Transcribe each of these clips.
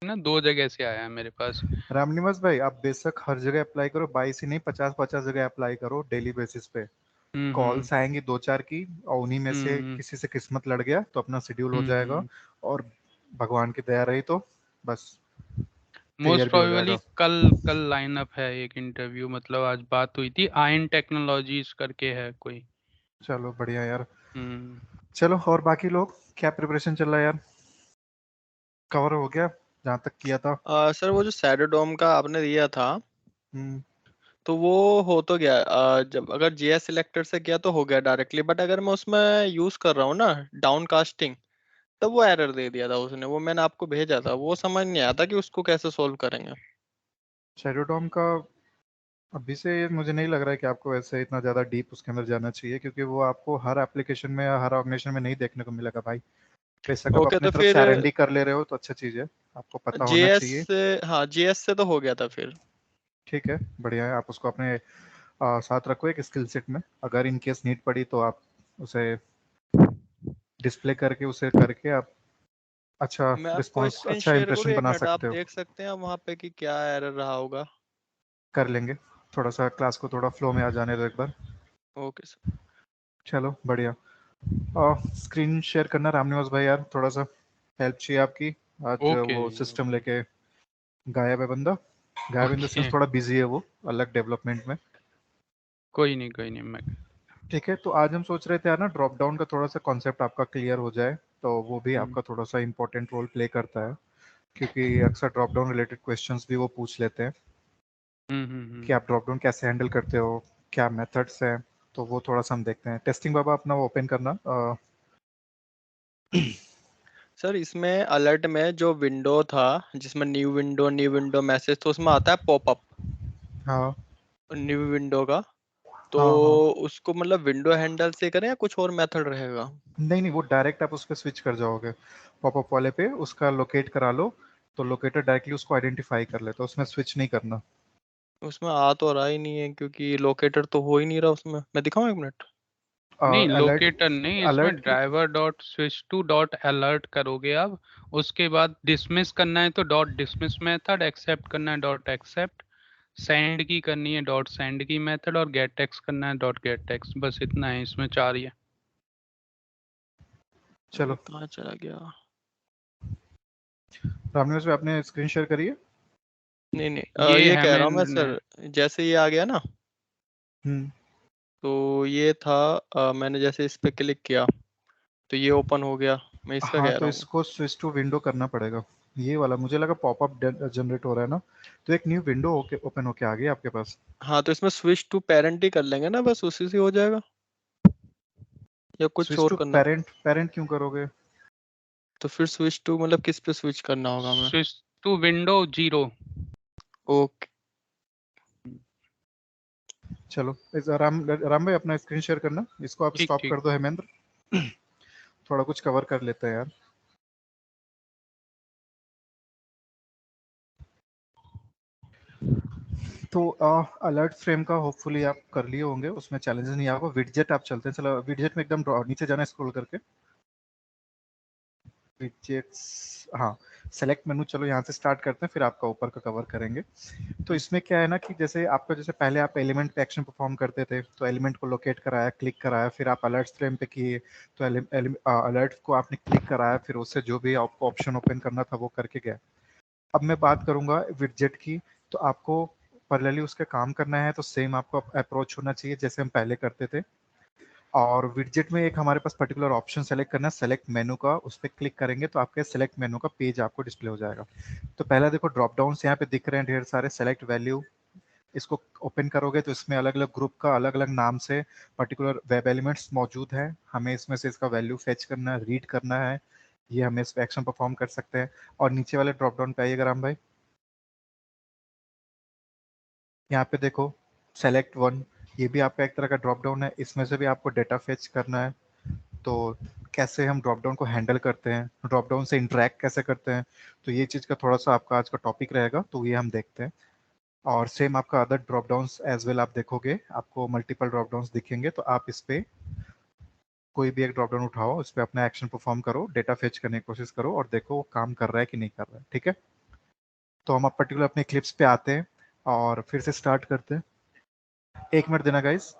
ना 2 जगह से आया है मेरे पास। रामनिवास भाई, आप बेशक हर जगह अप्लाई करो, 22 ही नहीं 50-50 जगह अप्लाई करो डेली बेसिस पे। हम्म। कॉल्स आएंगी 2-4 की, और उन्हीं में से हम्म। किसी से किस्मत लड़ गया तो अपना शेड्यूल हो जाएगा। हम्म। और भगवान की दया रही तो बस मोस्ट क्लियर भी हो प्रोबेबली जाएगा। कल कल लाइनअप है एक इंटरव्यू, मतलब आज बात हुई थी, आयन टेक्नोलॉजीज करके है कोई। चलो बढ़िया यार। हम्म। चलो, और बाकी लोग क्या प्रिपरेशन चल रहा है यार? कवर हो गया जहाँ तक किया था? सर वो जो सैडोडोम का आपने दिया था, हम्म। तो वो हो तो गया। जब अगर जीएस सिलेक्टर से किया तो हो गया डायरेक्टली, बट अगर मैं उसमें यूज कर रहा हूँ ना डाउन कास्टिंग, तब वो एरर दे दिया था उसने। वो मैंने आपको भेजा था, वो समझ नहीं आया था कि उसको कैसे सोल्व करेंगे। शेडोडॉम का अभी से मुझे नहीं लग रहा है कि आपको वैसे इतना ज़्यादा डीप उसके अंदर जाना चाहिए, क्योंकि वो आपको हर एप्लीकेशन में या हर ऑर्गेनाइजेशन में नहीं देखने को मिलेगा भाई। बेशक आप ओके, अपनी तो तरफ से फिर आर&डी कर ले रहे हो तो अच्छा चीज़ है, आपको पता होना जीएस चाहिए। से, हाँ जीएस से तो हो गया था फिर। ठीक है, बढ़िया है। आप उसको अपने साथ रखो एक स्किल सेट में, अगर इन केस नीड पड़ी तो आप उसे डिस्प्ले करके उसे करके आप अच्छा मैं आपको रिस्पॉन्स, स्क्रीन अच्छा शेयर करूँ इंप्रेशन एक बना मिनट, आप सकते हो। देख सकते हैं वहां पे कि क्या एरर रहा होगा। कर लेंगे, थोड़ा सा क्लास को थोड़ा फ्लो में आ जाने दो एक बार। Okay sir. चलो बढ़िया। स्क्रीन शेयर करना रामनिवास भाई यार, थोड़ा सा हेल्प चाहिए आपकी। आज ओके। वो सिस्टम ओके। लेके गायब है बंदा। गायब इन द ओके। सेंस थोड़ा बिजी है वो, अलग डेवलपमेंट में। कोई नहीं, कोई नहीं, मैं। ठीक है, तो आज हम सोच रहे थे यार ना, ड्रॉप डाउन का थोड़ा सा कॉन्सेप्ट आपका क्लियर हो जाए, तो वो भी हम्म। आपका थोड़ा सा इंपॉर्टेंट रोल प्ले करता है, क्योंकि अक्सर ड्रॉप डाउन रिलेटेड क्वेश्चंस भी वो पूछ लेते हैं कि आप ड्रॉप डाउन कैसे हैंडल करते हो, क्या मेथड्स हैं। तो वो थोड़ा सा हम देखते हैं। टेस्टिंग बाबा अपना वो ओपन करना। सर इसमें अलर्ट में जो विंडो था, जिसमें न्यू विंडो मैसेज, तो उसमें आता है पॉपअप हाँ न्यू विंडो का। तो हाँ हाँ। उसको मतलब विंडो हैंडल से करें या कुछ और मेथड रहेगा? नहीं नहीं, वो डायरेक्ट आप उस पर स्विच कर जाओगे, पॉपअप वाले पे उसका लोकेट करा लो, तो लोकेटर डायरेक्टली उसको आइडेंटिफाई कर लेता है, उसमें स्विच नहीं करना। उसमें आ तो रहा ही नहीं है, क्योंकि लोकेटर तो हो ही नहीं रहा उसमें। मैं दिखाऊं एक मिनट? नहीं, अलर्ट, लोकेटर नहीं, इसमें अलर्ट की। Driver dot switch to dot alert करोगे आप। उसके बाद डिसमिस करना है तो डॉट डिसमिस मेथड, एक्सेप्ट करना है डॉट एक्सेप्ट, सेंड की करनी है डॉट सेंड की मेथड, और गेट टेक्स्ट करना है डॉट गेट टेक्स्ट। बस इतना है, इसमें 4 ही है। अरे चलो, कहाँ चला गया? रामनिवास भाई आपने स्क्रीन शेयर करी है? नहीं नहीं, ये ये है कह रहा हूँ मैं मैंने। सर। जैसे ये आ गया ना, हम्म। तो ये था, मैंने जैसे इस पे क्लिक किया तो ये ओपन हो गया। मैं इसका हाँ, कह तो रहा हूँ। इसको स्विच टू विंडो करना पड़ेगा। ये वाला मुझे लगा पॉपअप जनरेट हो रहा है ना, तो एक न्यू विंडो होके ओपन होके आ गई आपके पास। हाँ, तो इसमें स्विच टू पेरेंट ही कर लेंगे ना, बस उसी से हो जाएगा, या कुछ स्विच और टू करना? पेरेंट, पेरेंट क्यों करोगे? तो फिर स्विच टू मतलब किस पे स्विच करना होगा हमें? Switch to window 0। ओके। चलो राम राम भाई अपना स्क्रीन शेयर करना, इसको आप ठीक स्टॉप ठीक। कर दो हेमेंद्र। थोड़ा कुछ कवर कर लेते हैं यार। तो अलर्ट फ्रेम का होपफुली आप कर लिए होंगे, उसमें चैलेंजेस नहीं आएगा। विडजेट आप चलते हैं, चलो विडजेट में एकदम नीचे जाना स्क्रॉल करके, विडजेट्स, हाँ, सेलेक्ट मेनू। चलो यहाँ से स्टार्ट करते हैं, फिर आपका ऊपर का कवर करेंगे। तो इसमें क्या है ना कि जैसे आपका, जैसे पहले आप एलिमेंट पे एक्शन परफॉर्म करते थे, तो एलिमेंट को लोकेट कराया, क्लिक कराया, फिर आप अलर्ट फ्रेम पे किए, तो अलर्ट को आपने क्लिक कराया, फिर उससे जो भी आपको ऑप्शन ओपन करना था वो करके गया। अब मैं बात करूंगा विडजेट की, तो आपको पैरेलली उसके काम करना है, तो सेम आपको अप्रोच होना चाहिए जैसे हम पहले करते थे। और विडजेट में एक हमारे पास पर्टिकुलर ऑप्शन सेलेक्ट करना है, सेलेक्ट मेनू का, उस पर क्लिक करेंगे तो आपके सेलेक्ट मेनू का पेज आपको डिस्प्ले हो जाएगा। तो पहला देखो, ड्रॉप डाउन यहाँ पे दिख रहे हैं ढेर सारे, सेलेक्ट वैल्यू, इसको ओपन करोगे तो इसमें अलग अलग ग्रुप का अलग अलग नाम से पर्टिकुलर वेब एलिमेंट्स मौजूद है। हमें इसमें से इसका वैल्यू फेच करना है, रीड करना है, ये हमें इस पर एक्शन परफॉर्म कर सकते हैं। और नीचे वाले ड्रॉप डाउन पे आइएगा राम भाई, यहाँ पे देखो सेलेक्ट वन, ये भी आपका एक तरह का ड्रॉप डाउन है, इसमें से भी आपको डेटा फेच करना है। तो कैसे हम ड्रॉप डाउन को हैंडल करते हैं, ड्रॉप डाउन से इंटरेक्ट कैसे करते हैं, तो ये चीज़ का थोड़ा सा आपका आज का टॉपिक रहेगा, तो ये हम देखते हैं। और सेम आपका other drop downs as well, आप देखोगे आपको मल्टीपल ड्रॉप डाउन्स दिखेंगे, तो आप इस पे कोई भी एक ड्रॉप डाउन उठाओ, उस पर अपना एक्शन परफॉर्म करो, डेटा फेच करने की कोशिश करो, और देखो वो काम कर रहा है कि नहीं कर रहा है। ठीक है, तो हम अब पर्टिकुलर अपने क्लिप्स पे आते हैं और फिर से स्टार्ट करते हैं। 1 मिनट देना गाइस।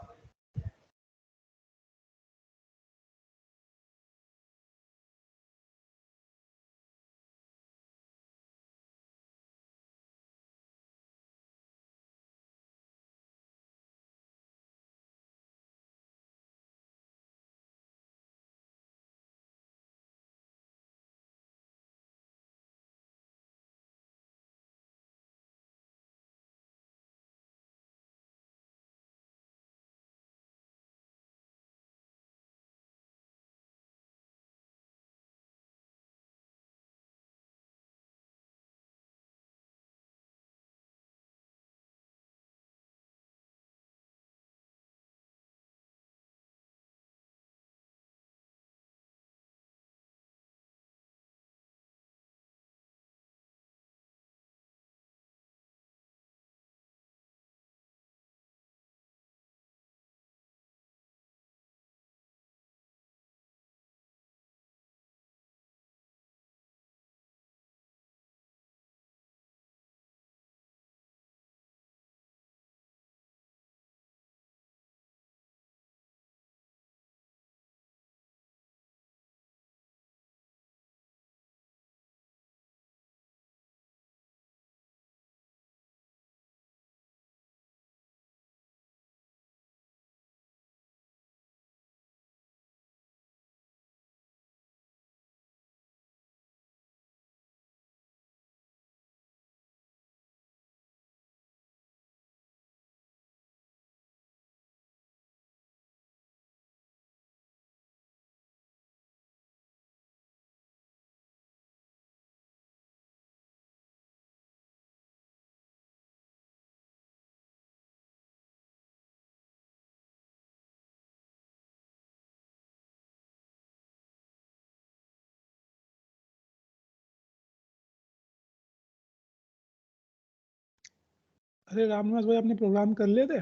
अरे रामनिवास भाई, आपने प्रोग्राम कर लिए थे?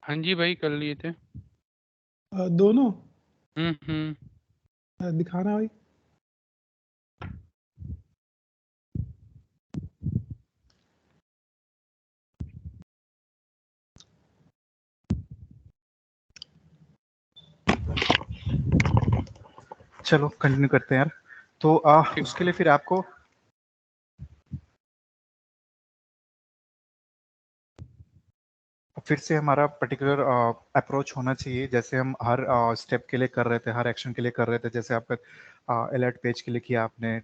हाँ जी भाई, कर लिए थे। दोनों? हम्म। दिखाना भाई। चलो कंटिन्यू करते हैं यार। तो ठीक। उसके लिए फिर आपको फिर से हमारा पर्टिकुलर अप्रोच होना चाहिए, जैसे हम हर स्टेप के लिए कर रहे थे, हर एक्शन के लिए कर रहे थे। जैसे आपका अलर्ट पेज के लिए किया आपने,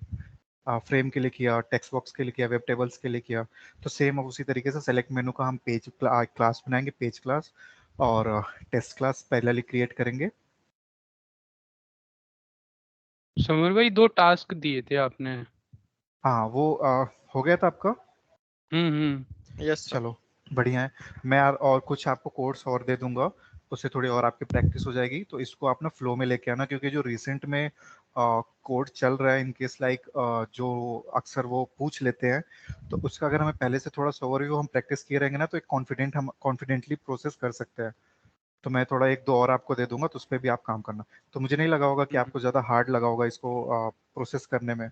फ्रेम के लिए किया, टेक्स्ट बॉक्स के लिए किया, वेब टेबल्स के लिए किया, तो सेम उसी तरीके से सेलेक्ट मेनू का हम पेज क्लास बनाएंगे, पेज क्लास, और टेस्ट क्लास पैरेलली क्रिएट करेंगे। समर भाई, 2 टास्क दिए थे आपने। हाँ वो हो गया था आपका। Yes sir. चलो बढ़िया है। मैं यार और कुछ आपको कोर्स और दे दूंगा, उससे थोड़ी और आपकी प्रैक्टिस हो जाएगी। तो इसको आप ना फ्लो में लेके आना, क्योंकि जो रिसेंट में कोड चल रहा है इन केस लाइक जो अक्सर वो पूछ लेते हैं, तो उसका अगर हमें पहले से थोड़ा सा ओवरव्यू हम प्रैक्टिस किए रहेंगे ना, तो एक हम कॉन्फिडेंटली प्रोसेस कर सकते हैं। तो मैं थोड़ा 1-2 और आपको दे दूंगा, तो उस पर भी आप काम करना। तो मुझे नहीं लगा होगा कि आपको ज़्यादा हार्ड लगा होगा इसको प्रोसेस करने में।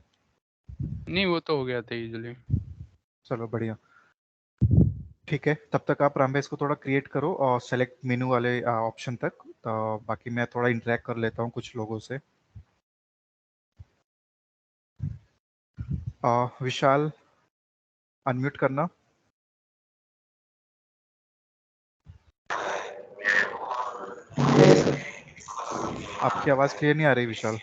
नहीं, वो तो हो गया था इजीली। चलो बढ़िया, ठीक है। तब तक आप रामबेस को थोड़ा क्रिएट करो और सेलेक्ट मेनू वाले ऑप्शन तक। तो बाकी मैं थोड़ा इंटरेक्ट कर लेता हूँ कुछ लोगों से। विशाल, अनम्यूट करना। आपकी आवाज़ क्लियर नहीं आ रही विशाल।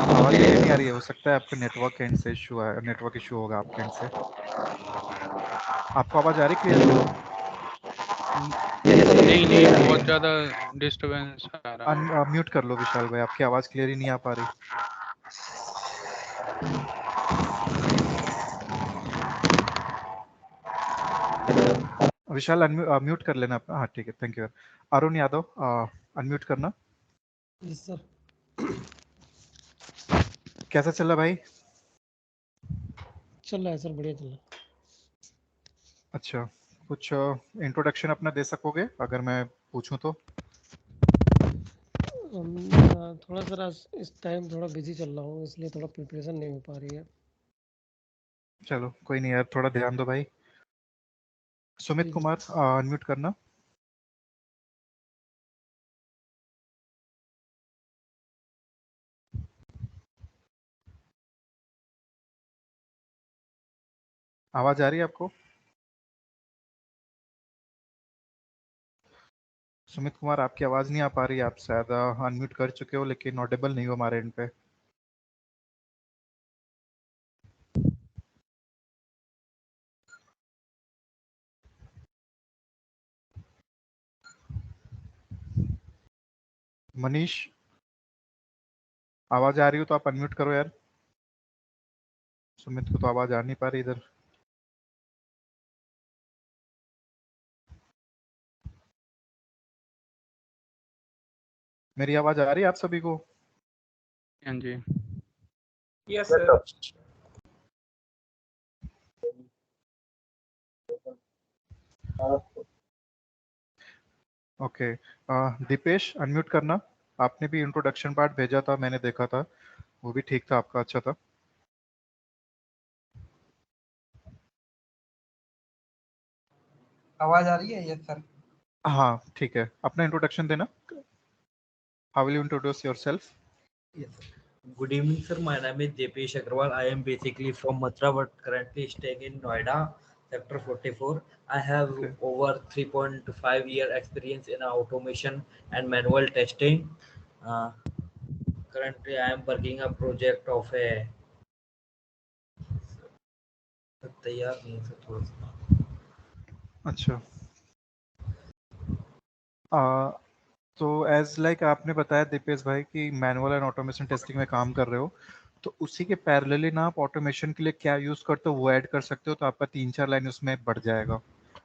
आवाज़ क्लियर नहीं आ रही है। हो सकता है आपका नेटवर्क एंड से इशू है, नेटवर्क इशू होगा आपके एंड से। आपको आवाज़ आ रही क्लियर? नहीं, बहुत ज़्यादा डिस्टरबेंस आ रहा है। म्यूट कर लो विशाल भाई, आपकी आवाज़ क्लियर ही नहीं आ पा रही। विशाल म्यूट कर लेना अपना। हाँ ठीक है, thank you. Arun Yadav, unmute करना। Yes sir. कैसा चल रहा भाई? चल रहा है सर, बढ़िया चल रहा है। अच्छा, कुछ इंट्रोडक्शन अपना दे सकोगे अगर मैं पूछूं तो? थोड़ा सा इस टाइम थोड़ा बिजी चल रहा हूँ, इसलिए थोड़ा प्रिपरेशन नहीं हो पा रही है। चलो कोई नहीं यार, थोड़ा ध्यान दो भाई। सुमित जी। कुमार अनम्यूट करना। आवाज आ रही है आपको? सुमित कुमार आपकी आवाज नहीं आ पा रही है, आप शायद अनम्यूट कर चुके हो लेकिन ऑडिबल नहीं हो हमारे एंड पे। मनीष आवाज आ रही हो तो आप अनम्यूट करो यार। सुमित को तो आवाज आ नहीं पा रही इधर। मेरी आवाज आ रही है आप सभी को? हाँ जी। Yes sir. Okay, Deepesh unmute करना। आपने भी इंट्रोडक्शन पार्ट भेजा था, मैंने देखा था, वो भी ठीक था आपका, अच्छा था। आवाज आ रही है? Yes sir. हाँ ठीक है, अपना इंट्रोडक्शन देना। How will you introduce yourself? Yes, sir. Good evening, sir. My name is Jepesh Agrawal. I am basically from Mathura, but currently staying in Noida, Sector 44. I have okay over 3.5 year experience in automation and manual testing. Uh, Currently, I am working a project of a. तैयार नहीं है sir, थोड़ा सा। अच्छा। तो as like आपने बताया दीपेश भाई कि मैनुअल एंड ऑटोमेशन टेस्टिंग में काम कर रहे हो, तो उसी के पैरेलली ना आप ऑटोमेशन के लिए क्या यूज़ करते हो वो ऐड कर सकते हो, तो आपका 3-4 लाइन उसमें बढ़ जाएगा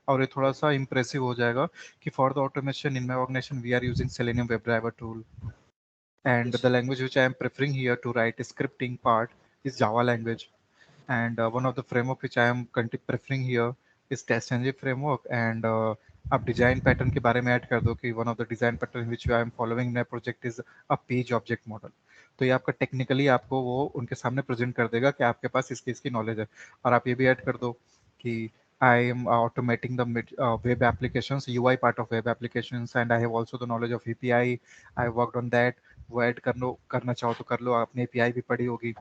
और ये थोड़ा सा इम्प्रेसिव हो जाएगा कि for the automation in my organisation we are using Selenium web driver tool and the language which I am preferring here to write scripting part is Java language, and one of the framework which I am preferring here is TestNG framework, and आप design pattern के बारे में add कर दो कि one of the design pattern which I am following in project is a page object model. तो ये आपका टेक्निकली आपको वो उनके सामने प्रेजेंट कर देगा कि आपके पास इसकी इसकी नॉलेज है। और आप ये भी ऐड कर दो कि I am automating the web applications, UI part of web applications, and I have also the knowledge of API. I worked on that। वो ऐड करना चाहो तो कर लो, आपने एपीआई भी पढ़ी होगी।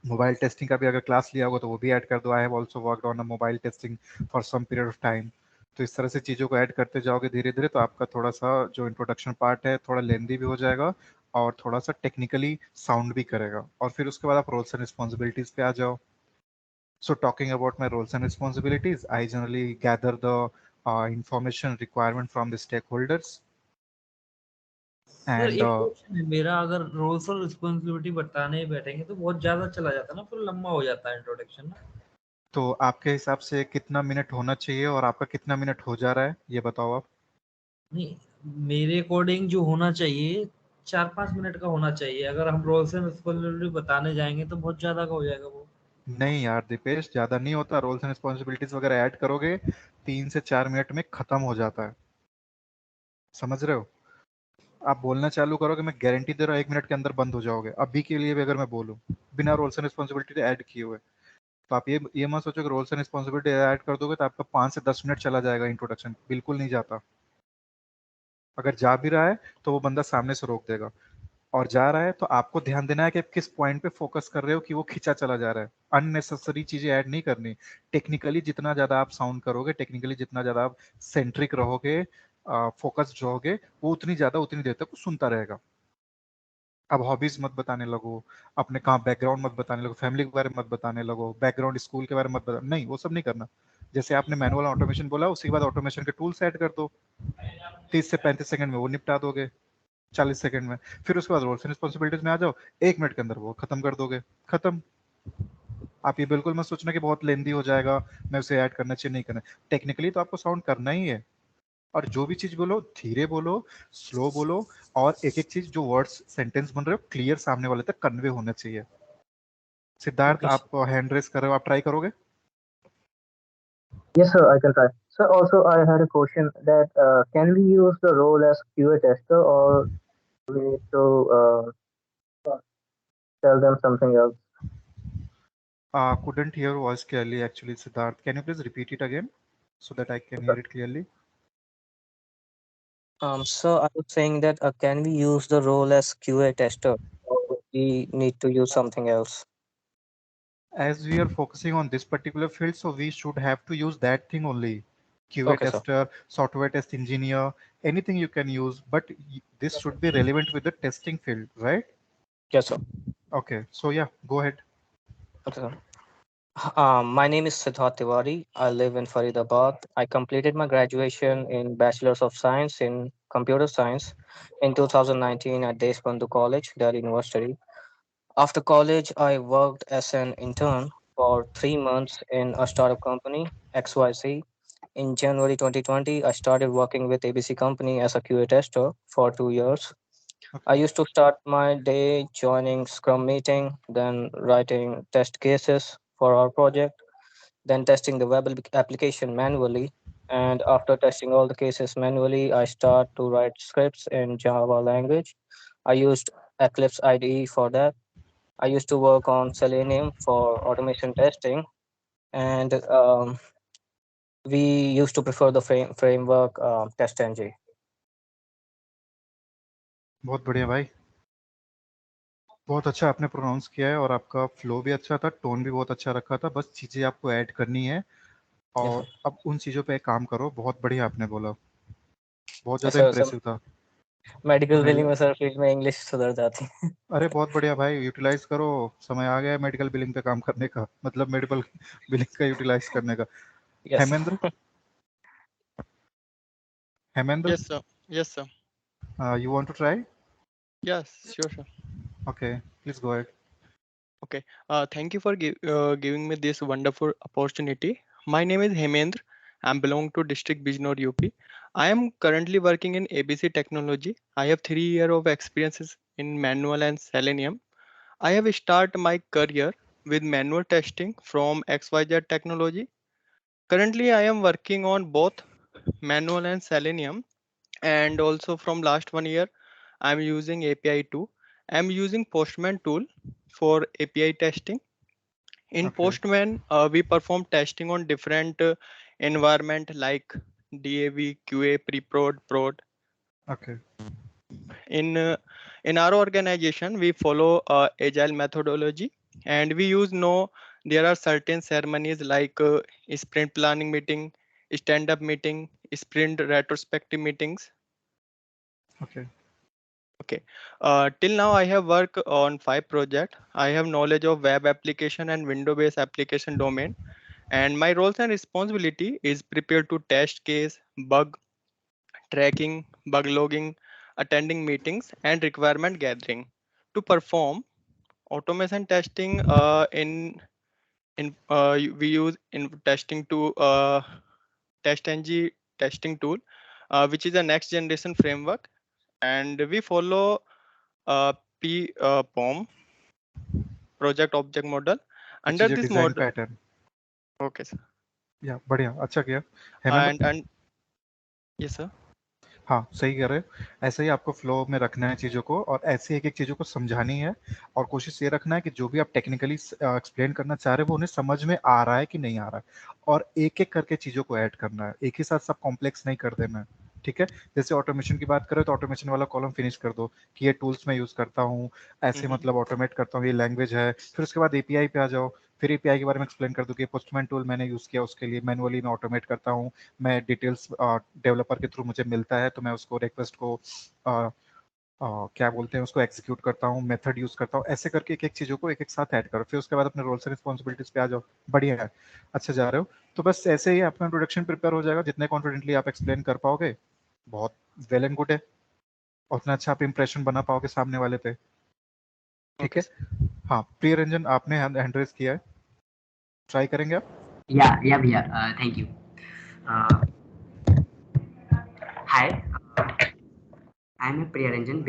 मोबाइल टेस्टिंग का भी अगर क्लास लिया होगा तो वो भी ऐड कर दो, I have also worked on a mobile testing for some period of time. तो इस तरह से चीज़ों को ऐड करते जाओगे धीरे धीरे, तो आपका थोड़ा सा जो इंट्रोडक्शन पार्ट है थोड़ा लेंदी भी हो जाएगा और थोड़ा सा टेक्निकली साउंड भी करेगा। और फिर उसके बाद आप रोल्स एंड रिस्पॉन्सिबिलिटीज पे आ जाओ। So talking about my roles and responsibilities, I generally gather the information requirement from the stakeholders, sir and एक क्वेश्चन है मेरा, अगर रोल्स और रिस्पॉन्सिबिलिटी बताने बैठेंगे तो बहुत ज्यादा चला जाता है ना, फिर लंबा हो जाता है इंट्रोडक्शन ना। तो आपके हिसाब से कितना मिनट होना चाहिए और आपका कितना मिनट हो जा रहा है ये बताओ आप। नहीं, मेरे अकॉर्डिंग जो होना चाहिए 4-5 मिनट का होना चाहिए। अगर हम रोल्स एंड रिस्पॉन्सिबिलिटी बताने जाएंगे तो बहुत ज्यादा का हो जाएगा वो। नहीं यार दीपेश, ज़्यादा नहीं होता, रोल्स एंड रिस्पॉन्सिबिलिटीज वगैरह ऐड करोगे 3 से 4 मिनट में ख़त्म हो जाता है, समझ रहे हो? आप बोलना चालू करोगे, मैं गारंटी दे रहा हूँ 1 मिनट के अंदर बंद हो जाओगे। अभी के लिए भी अगर मैं बोलूँ बिना रोल्स एंड रिस्पॉन्सिबिलिटी ऐड किए हुए, तो आप ये मत सोचो कि रोल्स एंड रिस्पॉन्सिबिलिटी ऐड कर दोगे तो आपका 5 से 10 मिनट चला जाएगा इंट्रोडक्शन, बिल्कुल नहीं जाता। अगर जा भी रहा है तो वो बंदा सामने से रोक देगा, और जा रहा है तो आपको ध्यान देना है कि आप किस पॉइंट पे फोकस कर रहे हो कि वो खिंचा चला जा रहा है। अननेसेसरी चीजें ऐड नहीं करनी। टेक्निकली जितना ज्यादा आप साउंड करोगे, टेक्निकली जितना ज्यादा आप सेंट्रिक रहोगे, फोकस्ड रहोगे, वो उतनी ज्यादा उतनी देर तक वो सुनता रहेगा। अब हॉबीज मत बताने लगो, अपने कहाँ बैकग्राउंड मत बताने लगो, फैमिली के बारे में मत बताने लगो, बैकग्राउंड स्कूल के बारे में मत बता, नहीं वो सब नहीं करना। जैसे आपने मैनुअल ऑटोमेशन बोला, उसी के बाद ऑटोमेशन के टूल्स ऐड कर दो, 30 से 35 सेकंड में वो निपटा दोगे, 40 सेकंड में। फिर उसके बाद रोल्स एंड रिस्पॉन्सिबिलिटीज में आ जाओ, 1 मिनट के अंदर वो खत्म कर दोगे, खत्म। आप ये बिल्कुल मत सोचना कि बहुत लेंदी हो जाएगा, मैं उसे ऐड करना चाहिए नहीं करना। टेक्निकली तो आपको साउंड करना ही है, और जो भी चीज बोलो धीरे बोलो, स्लो बोलो, और एक एक चीज जो वर्ड्स सेंटेंस बन रहे हो क्लियर सामने वाले तक कन्वे होना चाहिए। सिद्धार्थ ओके। आप हैंड रेस कर रहे हो, आप ट्राई करोगे? Yes, sir, I can try. Sir, also I had a question that can we use the role as QA tester or we need to tell them something else? Couldn't hear your voice clearly actually, Siddharth. Can you please repeat it again so that I can hear it clearly? So I was saying that can we use the role as QA tester, or we need to use something else? As we are focusing on this particular field, so we should have to use that thing only. QA Okay, sir. tester, software test engineer, anything you can use, but this should be relevant with the testing field, right? Yes, sir. Okay, so yeah, go ahead. Okay, sir. My name is Siddharth Tiwari. I live in Faridabad. I completed my graduation in Bachelor's of Science in Computer Science in 2019 at Deshbandhu College, Delhi University. After college, I worked as an intern for 3 months in a startup company, XYZ. In January 2020, I started working with ABC Company as a QA tester for 2 years. I used to start my day joining Scrum meeting, then writing test cases for our project, then testing the web application manually. And after testing all the cases manually, I start to write scripts in Java language. I used Eclipse IDE for that. I used to work on Selenium for automation testing, and we used to prefer the framework TestNG. बहुत बढ़िया भाई, बहुत अच्छा आपने pronounce किया है और आपका फ्लो भी अच्छा था, टोन भी बहुत अच्छा रखा था, बस चीज़ें आपको ऐड करनी है और अब उन चीज़ों पे काम करो। बहुत बढ़िया आपने बोला, बहुत ज़्यादा इंप्रेसिव था। मेडिकल बिलिंग में सर फील्ड में इंग्लिश सुधर जाती है। अरे बहुत बढ़िया भाई, यूटिलाइज करो, समय आ गया है मेडिकल बिलिंग पे काम करने का, मतलब मेडिकल बिलिंग का यूटिलाइज करने का। Hemendra, Hemendra, Yes, sir. Yes, sir. you want to try? Yes, sure, sir. Okay, please go ahead. Okay. Thank you for giving me this wonderful opportunity. My name is Hemendra. I belong to District Bijnor, UP. I am currently working in ABC Technology. I have 3 years of experiences in manual and Selenium. I have started my career with manual testing from XYZ Technology. Currently, I am working on both manual and Selenium, and also from last 1 year, I'm using API too. I'm using Postman tool for API testing. In Postman, we perform testing on different environment like DAV, QA, pre-prod, prod. Okay. In our organization, we follow agile methodology, and we use there are certain ceremonies like sprint planning meeting, stand-up meeting, sprint retrospective meetings. Okay. Okay. Till now, I have worked on 5 projects. I have knowledge of web application and window-based application domain, and my roles and responsibility is prepare to test case, bug tracking, bug logging, attending meetings, and requirement gathering. To perform automation testing, we use in testing to TestNG testing tool, which is a next generation framework, and we follow POM, project object model. Under this design model, pattern. okay sir. Yeah, बढ़िया, अच्छा किया। And yes sir. हाँ, सही कह रहे हो। ऐसे ही आपको फ्लो में रखना है चीज़ों को और ऐसे एक-एक चीज़ों को समझानी है और कोशिश ये रखना है कि जो भी आप टेक्निकली एक्सप्लेन करना चाह रहे हो वो उन्हें समझ में आ रहा है कि नहीं आ रहा है और एक-एक करके चीज़ों को ऐड करना है। एक ही साथ सब कॉम्प्लेक्स नहीं कर देना है, ठीक है? जैसे ऑटोमेशन की बात करें तो ऑटोमेशन वाला कॉलम फिनिश कर दो कि ये टूल्स मैं यूज़ करता हूँ, ऐसे मतलब ऑटोमेट करता हूँ, ये लैंग्वेज है। फिर उसके बाद एपीआई पे आ जाओ, फिर एपीआई के बारे में एक्सप्लेन कर दो कि पोस्टमैन टूल मैंने यूज़ किया, उसके लिए मैनुअली मैं ऑटोमेट करता हूँ। मैं डिटेल्स डेवलपर के थ्रू मुझे मिलता है तो मैं उसको रिक्वेस्ट को क्या बोलते हैं उसको एग्जीक्यूट करता हूँ, मेथड यूज करता हूँ। ऐसे करके एक-एक चीज़ों को एक-एक साथ ऐड करो, फिर उसके बाद अपने रोल्स एंड रिस्पॉन्सिबिलिटीज पे आ जाओ। बढ़िया है, अच्छा जा रहे हो। तो बस ऐसे ही अपना इंट्रोडक्शन प्रिपेयर हो जाएगा, जितने कॉन्फिडेंटली आप एक्सप्लेन कर पाओगे बहुत वेल एंड गुड है, उतना अच्छा आप इंप्रेशन बना पाओगे सामने वाले पे, ठीक है? हाँ, प्रिय रंजन आपने हैंड रेज किया है, ट्राई करेंगे आप? Yeah, भैया, thank you. Hi, I am Priya Ranjan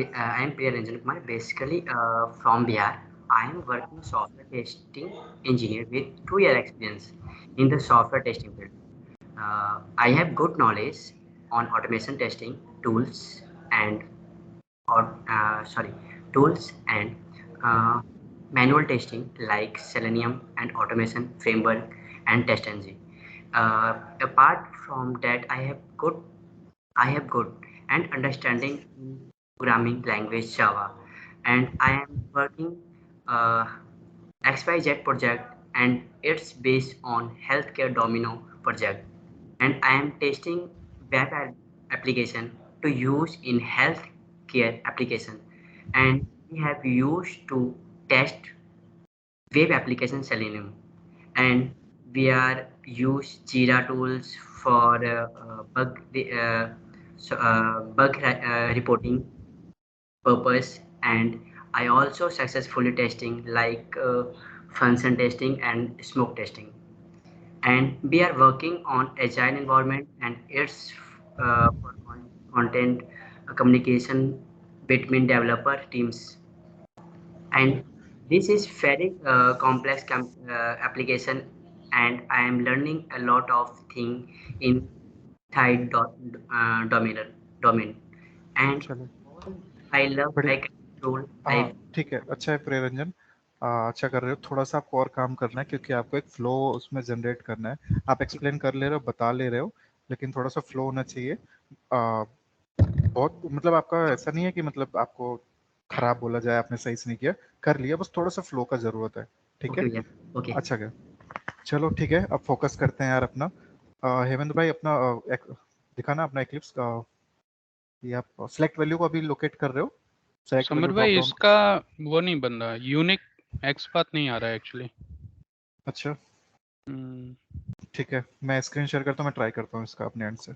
Kumar, basically from Bihar. I am working software testing engineer with 2 year experience in the software testing field. I have good knowledge on automation testing tools and tools and manual testing like Selenium and automation framework and TestNG. Apart from that, I have good and understanding in programming language Java, and I am working uh, XYZ project, and it's based on healthcare domino project, and I am testing application to use in healthcare application, and we have used to test web application Selenium, and we are use Jira tools for reporting purpose, and I also successfully testing like function testing and smoke testing, and we are working on agile environment, and it's for content communication between developer teams, and this is very complex application, and I am learning a lot of thing in domain and चलो I love बढ़िया। like role हाँ I ठीक है, अच्छा है प्रियरंजन, अच्छा कर रहे हो। थोड़ा सा आपको और काम करना है क्योंकि आपको एक फ्लो उसमें जनरेट करना है। आप एक्सप्लेन कर ले रहे हो, बता ले रहे हो, लेकिन थोड़ा सा फ्लो होना चाहिए। बहुत मतलब आपका ऐसा नहीं है कि मतलब आपको खराब बोला जाए, आपने सही से नहीं किया, कर लिया, बस थोड़ा सा फ्लो का जरूरत है। ठीक है, ओके अच्छा क्या, चलो ठीक है, अब फोकस करते हैं यार अपना। हेमंत भाई अपना दिखाना अपना एक्लिप्स का, ये आप सेलेक्ट वैल्यू को अभी लोकेट कर रहे हो। सेलेक्ट समर वैल्यू भाई ड्रॉप डाउन। इसका वो नहीं बन रहा, यूनिक एक्सपाथ नहीं आ रहा है एक्चुअली। अच्छा ठीक है, मैं स्क्रीन शेयर करता हूँ, मैं ट्राई करता हूँ इसका अपने एंड से।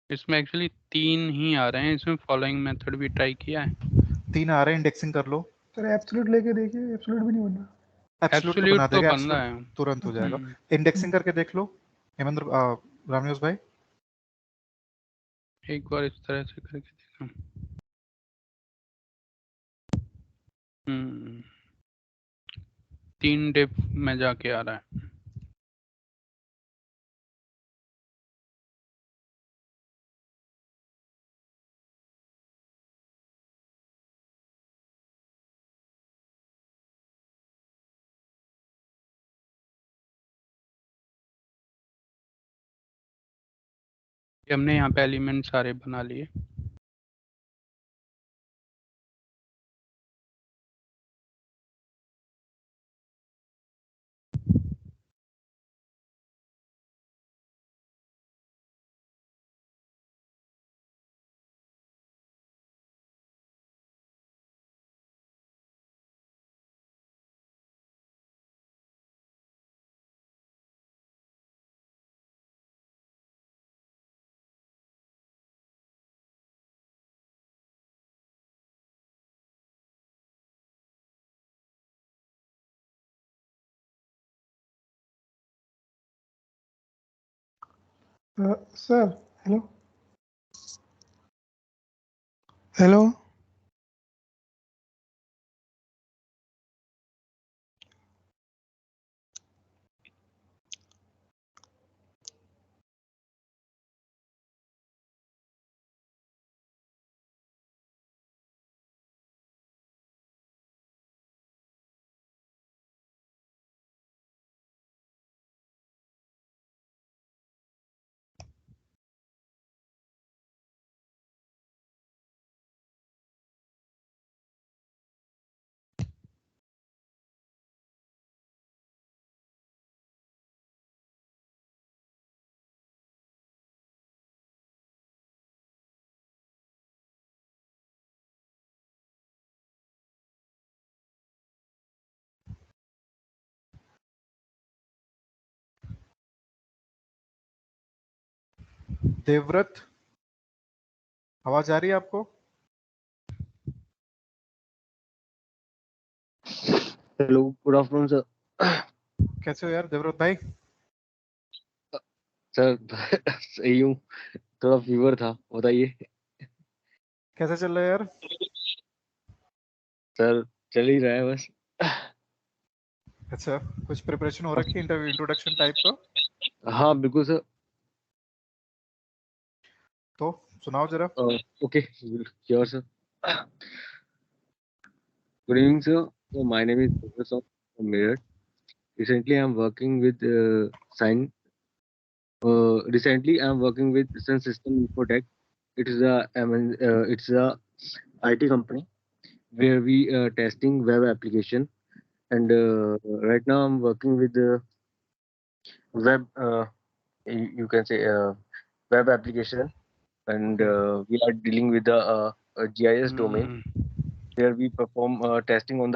इसमें एक्चुअली 3 ही आ रहे हैं, इसमें फॉलोइंग मेथड भी ट्राई किया है। 3 आ रहे हैं, इंडेक्सिंग कर लो। सर एब्सोल्यूट लेके देखिए, एब्सोल्यूट भी नहीं बन रहा। एब्सोल्यूट तो बना तो देगा, बन रहा एब्सोल्यूट है। तुरंत हो जाएगा। इंडेक्सिंग करके देख लो हेमेंद्र, रामनिवास भाई। एक बार इस तरह से करके देखा। 3 डिप में जाके आ रहा है। हमने यहाँ पे एलिमेंट सारे बना लिए। सर हेलो हेलो देवव्रत, आवाज आ रही है आपको? Hello, good afternoon sir. कैसे हो यार देवव्रत भाई? सर सही हूँ, थोड़ा फीवर था, बताइए। कैसे चल रहा है यार? सर चल ही रहा है बस। अच्छा, कुछ प्रिपरेशन हो रखी है इंटरव्यू इंट्रोडक्शन टाइप का? हाँ बिल्कुल सर। तो सुनाओ जरा। Okay sure sir. Good evening, sir. So my name is Professor from Meerut. Recently, I'm working with Sign. Recently, I'm working with Sun System Infotech. It is it's a IT company where we testing web application. And right now, I'm working with web. You can say web application, and we are dealing with the GIS domain where we perform testing on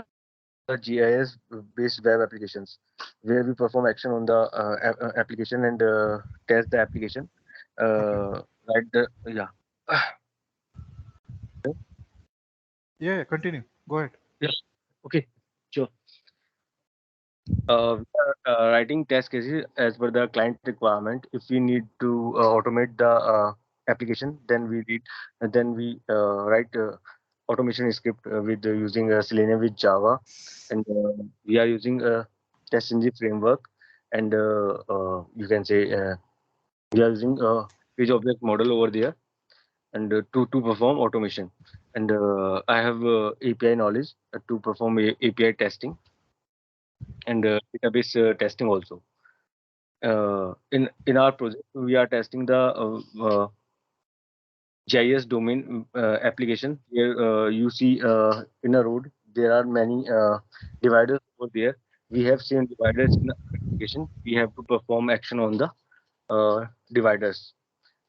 the GIS based web applications, where we perform action on the application and test the application. Right, yeah. Yeah, continue. Go ahead. Yeah. Okay. Sure. We are writing test cases as per the client requirement. If we need to automate the application, then we write automation script with using Selenium with Java, and we are using a TestNG framework, and you can say we are using a page object model over there, and to perform automation. And I have API knowledge to perform API testing and database testing also. In our project, we are testing the GIS domain application. Here you see in a road there are many dividers over there. We have seen dividers in the application. We have to perform action on the dividers.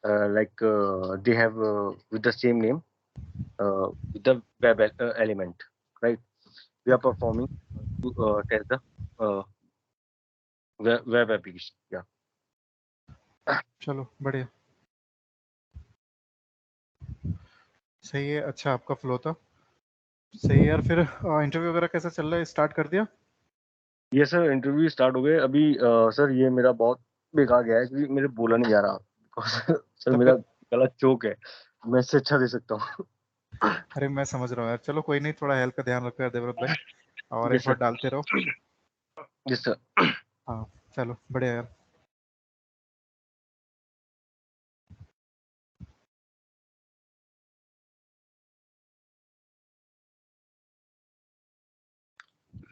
They have with the same name with the web element, right? We are performing to test the web application. Yeah. चलो बढ़िया, सही है। अच्छा आपका flow था, सही है यार। फिर इंटरव्यू वगैरह कैसा चल रहा है, स्टार्ट कर दिया? ये सर इंटरव्यू स्टार्ट हो गए अभी। सर ये मेरा बहुत बेकार गया है क्योंकि मेरे बोला नहीं जा रहा। सर मेरा गला चोक है, मैं इससे अच्छा दे सकता हूँ। अरे मैं समझ रहा हूँ यार, चलो कोई नहीं, थोड़ा हेल्थ का ध्यान रखो यार देवव्रत भाई, और Yes, sir. एफर्ट डालते रहो। Yes, sir. हाँ चलो बढ़िया यार।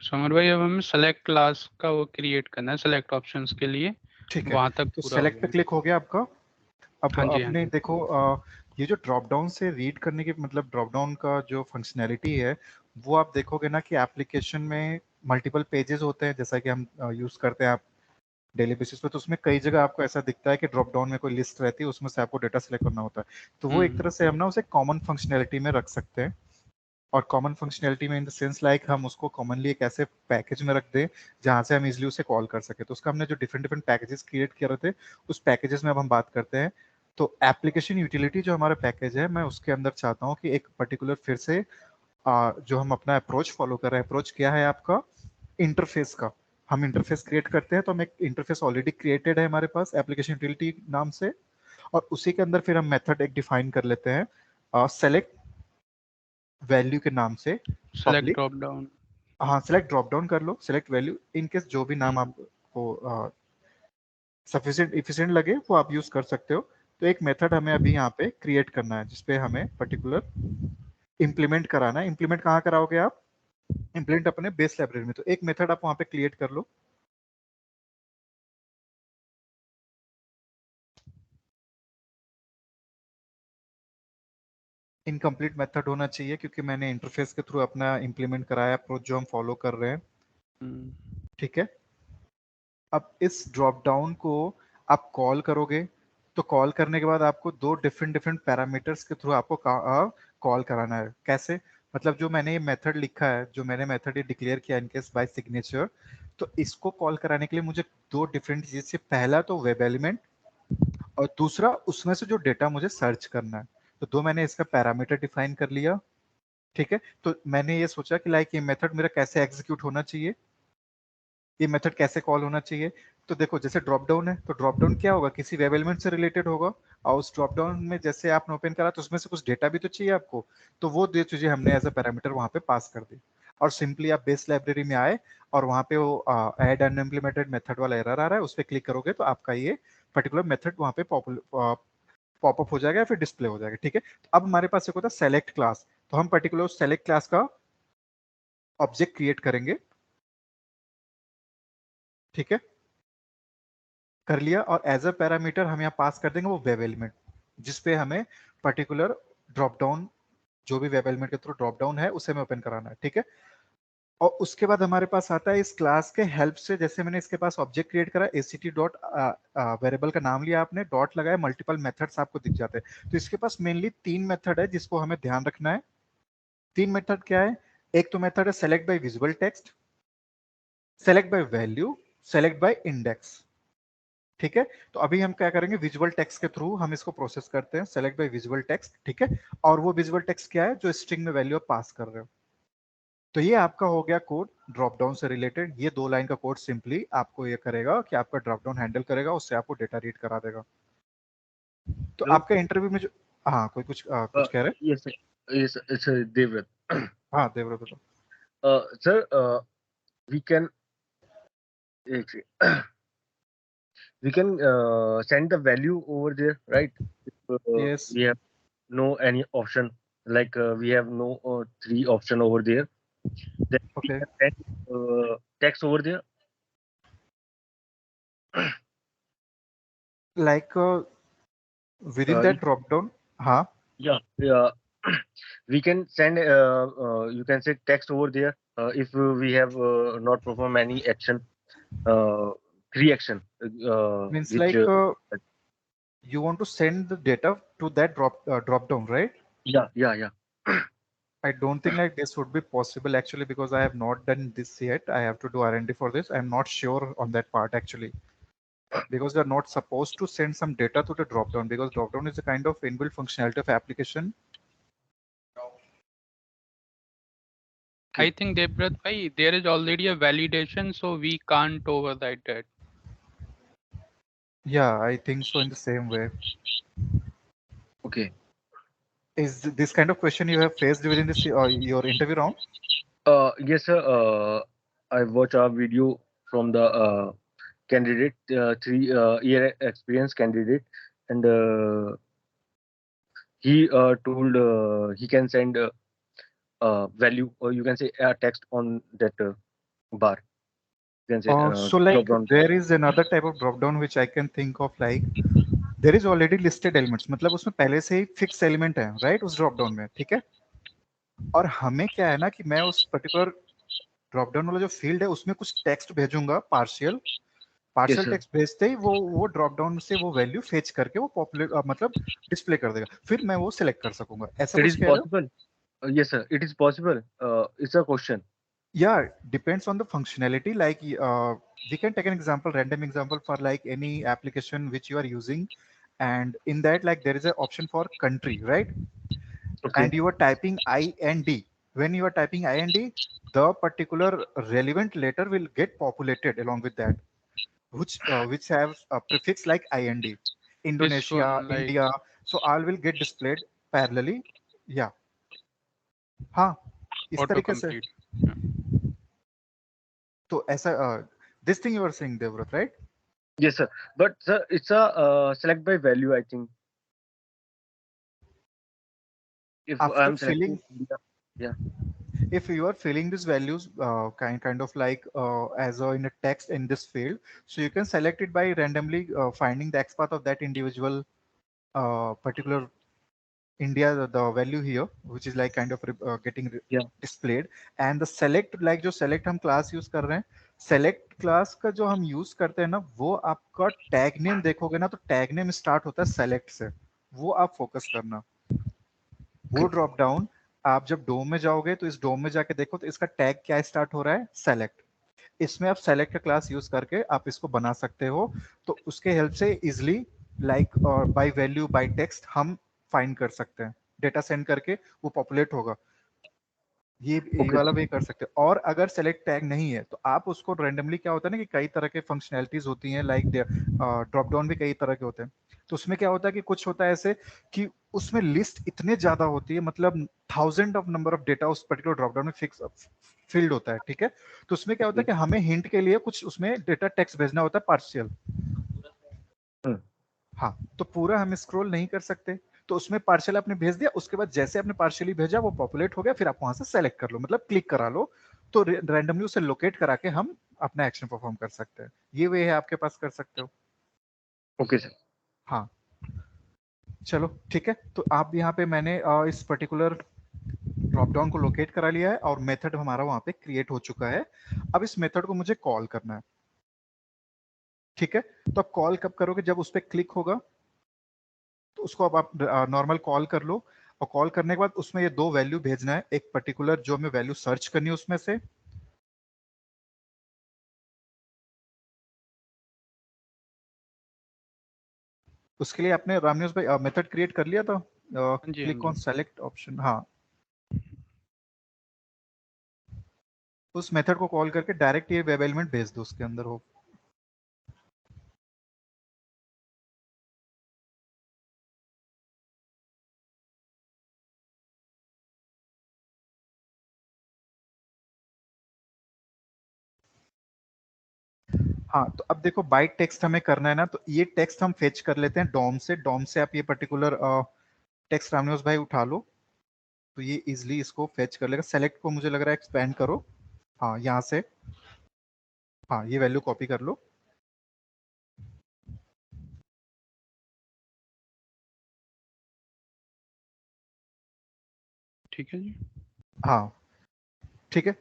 समर भाई अब हमें सेलेक्ट क्लास का वो क्रिएट करना है सेलेक्ट ऑप्शंस के लिए। ठीक है, वहां तक तो पूरा सेलेक्ट पे क्लिक हो गया आपका। अब हाँ जी, हाँ आपने जी। देखो ये जो ड्रॉप डाउन से रीड करने की मतलब ड्रॉप डाउन का जो फंक्शनैलिटी है वो आप देखोगे ना कि एप्लीकेशन में मल्टीपल पेजेस होते हैं, जैसा कि हम यूज करते हैं आप डेली बेसिस पे। तो उसमें कई जगह आपको ऐसा दिखता है कि ड्रॉप डाउन में कोई लिस्ट रहती है, उसमें से आपको डेटा सेलेक्ट करना होता है। तो वो एक तरह से हम ना उसे कॉमन फंक्शनैलिटी में रख सकते हैं। और कॉमन फंक्शनैलिटी में इन द सेंस लाइक हम उसको कॉमनली एक ऐसे पैकेज में रख दें जहां से हम इजीली उसे कॉल कर सके। तो उसका हमने जो डिफरेंट डिफरेंट पैकेजेस क्रिएट किए रहे थे उस पैकेजेस में अब हम बात करते हैं। तो एप्लीकेशन यूटिलिटी जो हमारा पैकेज है, मैं उसके अंदर चाहता हूँ कि एक पर्टिकुलर फिर से जो हम अपना अप्रोच फॉलो कर रहे हैं, अप्रोच क्या है आपका इंटरफेस का। हम इंटरफेस क्रिएट करते हैं, तो हम एक इंटरफेस ऑलरेडी क्रिएटेड है हमारे पास एप्लीकेशन यूटिलिटी नाम से, और उसी के अंदर फिर हम मेथड एक डिफाइन कर लेते हैं सेलेक्ट वैल्यू के नाम से। सेलेक्ट ड्रॉप डाउन, हाँ सेलेक्ट ड्रॉप डाउन कर लो, सेलेक्ट वैल्यू, इन केस जो भी नाम आपको सफिशिएंट इफिशिएंट लगे वो आप यूज कर सकते हो। तो एक मेथड हमें अभी यहाँ पे क्रिएट करना है जिसपे हमें पर्टिकुलर इम्प्लीमेंट कराना है। इम्प्लीमेंट कहाँ कराओगे आप? इम्प्लीमेंट अपने बेस लाइब्रेरी में। तो एक मेथड आप वहाँ पे क्रिएट कर लो। इनकम्प्लीट मेथड होना चाहिए क्योंकि मैंने इंटरफेस के थ्रू अपना इम्प्लीमेंट कराया अप्रोच जो हम फॉलो कर रहे हैं। ठीक है, अब इस ड्रॉप डाउन को आप कॉल करोगे, तो कॉल करने के बाद आपको दो डिफरेंट डिफरेंट पैरामीटर्स के थ्रू आपको कॉल कराना है। कैसे? मतलब जो मैंने ये मेथड लिखा है, जो मैंने मेथड ये डिक्लेयर किया इनकेस बाय सिग्नेचर, तो इसको कॉल कराने के लिए मुझे दो डिफरेंट चीज से, पहला तो वेब एलिमेंट और दूसरा उसमें से जो डेटा मुझे सर्च करना है। तो दो मैंने इसका पैरामीटर डिफाइन कर लिया। ठीक है, तो मैंने ये सोचा कि लाइक ये मेथड मेरा कैसे एग्जीक्यूट होना चाहिए, ये मेथड कैसे कॉल होना चाहिए। तो देखो जैसे ड्रॉप डाउन है, तो ड्रॉप डाउन क्या होगा, किसी वेब एलिमेंट से रिलेटेड होगा, और उस ड्रॉप डाउन में जैसे आपने ओपन करा तो उसमें से कुछ डेटा भी तो चाहिए आपको, तो वो दो चीजें हमने एज अ पैरामीटर वहां पे पास कर दी। और सिंपली आप बेस लाइब्रेरी में आए और वहां पे वो ऐड अनइम्प्लीमेंटेड मेथड वाला एरर आ रहा है, उस पर क्लिक करोगे तो आपका ये पर्टिकुलर मेथड वहां पे पॉपअप हो जाएगा या फिर डिस्प्ले हो जाएगा। ठीक है, तो अब हमारे पास एक होता है सेलेक्ट क्लास। तो हम पर्टिकुलर सेलेक्ट क्लास का ऑब्जेक्ट क्रिएट करेंगे, ठीक है, कर लिया। और एज अ पैरामीटर हम यहाँ पास कर देंगे वो वेब एलिमेंट, जिसपे हमें पर्टिकुलर ड्रॉप डाउन, जो भी वेब एलिमेंट के थ्रू ड्रॉप डाउन है उसे हमें ओपन कराना है, ठीक है। और उसके बाद हमारे पास आता है इस क्लास के हेल्प से, जैसे मैंने इसके पास ऑब्जेक्ट क्रिएट करा, एसीटी डॉट वेरिएबल का नाम लिया आपने, डॉट लगाया, मल्टीपल मेथड्स आपको दिख जाते हैं। तो इसके पास मेनली 3 मेथड है जिसको हमें ध्यान रखना है। 3 मेथड क्या है? एक तो मेथड है select by visual text, select by value, select by index, ठीक है। तो अभी हम क्या करेंगे, विजुअल टेक्स्ट के थ्रू हम इसको प्रोसेस करते हैं, सेलेक्ट बाय विजुअल टेक्स्ट, ठीक है। और वो विजुअल टेक्स्ट क्या है? जो स्ट्रिंग में वैल्यू पास कर रहे हो। तो ये आपका हो गया कोड ड्रॉप डाउन से रिलेटेड। ये 2 लाइन का कोड सिंपली आपको ये करेगा कि आपका ड्रॉप डाउन हैंडल करेगा, उससे आपको डेटा रीड करा देगा। तो आपका इंटरव्यू में जो, हाँ कोई कुछ कह रहे? यस देवव्रत। हाँ देवव्रत बताओ। Sir we can send the value over there, right? Yes. We have no any option, like we have no 3 option over there. Then okay. We can send text over there. Like within that drop down, huh? Yeah. We can send you can say text over there if we have not perform any action, reaction. Means which, like you want to send the data to that drop down, right? Yeah. I don't think like this would be possible actually, because I have not done this yet. I have to do R&D for this. I'm not sure on that part actually, because they're not supposed to send some data to the drop down, because drop down is a kind of inbuilt functionality of application. I think Devbrat bhai, there is already a validation, so we can't override that. Yeah, I think so in the same way. Okay. Is this kind of question you have faced within this your interview round? Yes, sir. I watched a video from the candidate, 3-year experience candidate, and he told he can send value, or you can say a text on that bar. You can say, so like there is another type of drop down which I can think of, like there is already listed elements, मतलब उसमें पहले से ही fix element है, right, उस drop down में, ठीक है। और हमें क्या है ना कि मैं उस पर्टिकुलर ड्रॉप डाउन वाला जो फील्ड है उसमें कुछ टेक्स्ट भेजूंगा, पार्शियल टेक्स्ट भेजते ही वो ड्रॉप डाउन से वो वैल्यू फेच करके वो पॉपुलेट मतलब डिस्प्ले कर देगा, फिर मैं वो सिलेक्ट कर सकूंगा। ऐसा कुछ कह रहे हो? Yes, sir. It is possible. It's a question. Yeah, depends on the functionality. Like we can take an example, random example for like any application which you are using, and in that like there is an option for country, right? Okay. And you are typing IND. When you are typing IND, the particular relevant letter will get populated along with that, which has a prefix like IND. Indonesia, like... India, so all will get displayed parallelly. Yeah. हाँ, इस तरीके से। तो ऐसा this thing you are saying, Devvrat, right? Yes, sir. But sir, it's a select by value, I think. If after I'm filling, yeah. If you are filling these values kind of like as in a text in this field, so you can select it by randomly finding the XPath of that individual particular India, the value here, which is like kind of getting displayed, and the select, like जो select हम class use कर रहे हैं, select class का जो हम use करते हैं ना, वो आपका tag name देखोगे ना, तो tag name start होता है select से, वो आप focus करना। वो drop down आप जब डोम में जाओगे तो इस डोम में जाके देखो तो इसका टैग क्या स्टार्ट हो रहा है, सेलेक्ट। इसमें आप सेलेक्ट का क्लास यूज करके आप इसको बना सकते हो। तो उसके हेल्प से इजिली लाइक और बाय वैल्यू बाय टेक्स्ट हम फाइंड कर सकते हैं, डेटा सेंड करके वो पॉपुलेट होगा। ये वाला भी कर सकते हैं। और अगर सेलेक्ट टैग नहीं है तो आप उसको रैंडमली, क्या होता है ना कि कई तरह के फंक्शनैलिटीज होती हैं, लाइक ड्रॉप डाउन भी कई तरह के होते हैं। तो उसमें क्या होता है कि कुछ होता है ऐसे कि उसमें लिस्ट इतने ज्यादा होती है, मतलब 1000 ऑफ नंबर ऑफ डेटा उस पर्टिकुलर ड्रॉप डाउन में फिक्स फील्ड होता है, ठीक है। तो उसमें क्या होता है कि हमें हिंट के लिए कुछ उसमें डेटा टेक्स्ट भेजना होता है पार्शियल। हाँ, तो पूरा हम स्क्रॉल नहीं कर सकते, तो उसमें पार्शियल आपने भेज दिया, उसके बाद जैसे आपने पार्शियली भेजा वो पॉपुलेट हो गया, फिर आप वहां से सेलेक्ट कर लो, मतलब क्लिक करा लो, तो रैंडमली उसे लोकेट करा के हम अपना एक्शन परफॉर्म कर सकते हैं। ये वे है आपके पास, कर सकते हो। Okay sir. हाँ चलो ठीक है, तो आप यहाँ पे मैंने इस पर्टिकुलर ड्रॉप डाउन को लोकेट करा लिया है और मेथड हमारा वहां पे क्रिएट हो चुका है। अब इस मेथड को मुझे कॉल करना है, ठीक है। तो आप कॉल कब करोगे, जब उस पर क्लिक होगा, तो उसको अब आप नॉर्मल कॉल कर लो, और कॉल करने के बाद उसमें ये दो वैल्यू भेजना है, एक पर्टिकुलर जो हमें वैल्यू सर्च करनी है उसमें से, उसके लिए आपने रामनिवास भाई मेथड क्रिएट कर लिया था, क्लिक ऑन सेलेक्ट ऑप्शन, हाँ उस मेथड को कॉल करके डायरेक्ट ये वेब एलिमेंट भेज दो उसके अंदर हो। हाँ तो अब देखो बाइट टेक्स्ट हमें करना है ना, तो ये टेक्स्ट हम फेच कर लेते हैं डॉम से। डॉम से आप ये पर्टिकुलर टेक्स्ट रामनिवास भाई उठा लो, तो ये इजिली इसको फेच कर लेगा। सेलेक्ट को मुझे लग रहा है एक्सपेंड करो, हाँ यहाँ से, हाँ ये वैल्यू कॉपी कर लो, ठीक है जी। हाँ ठीक है,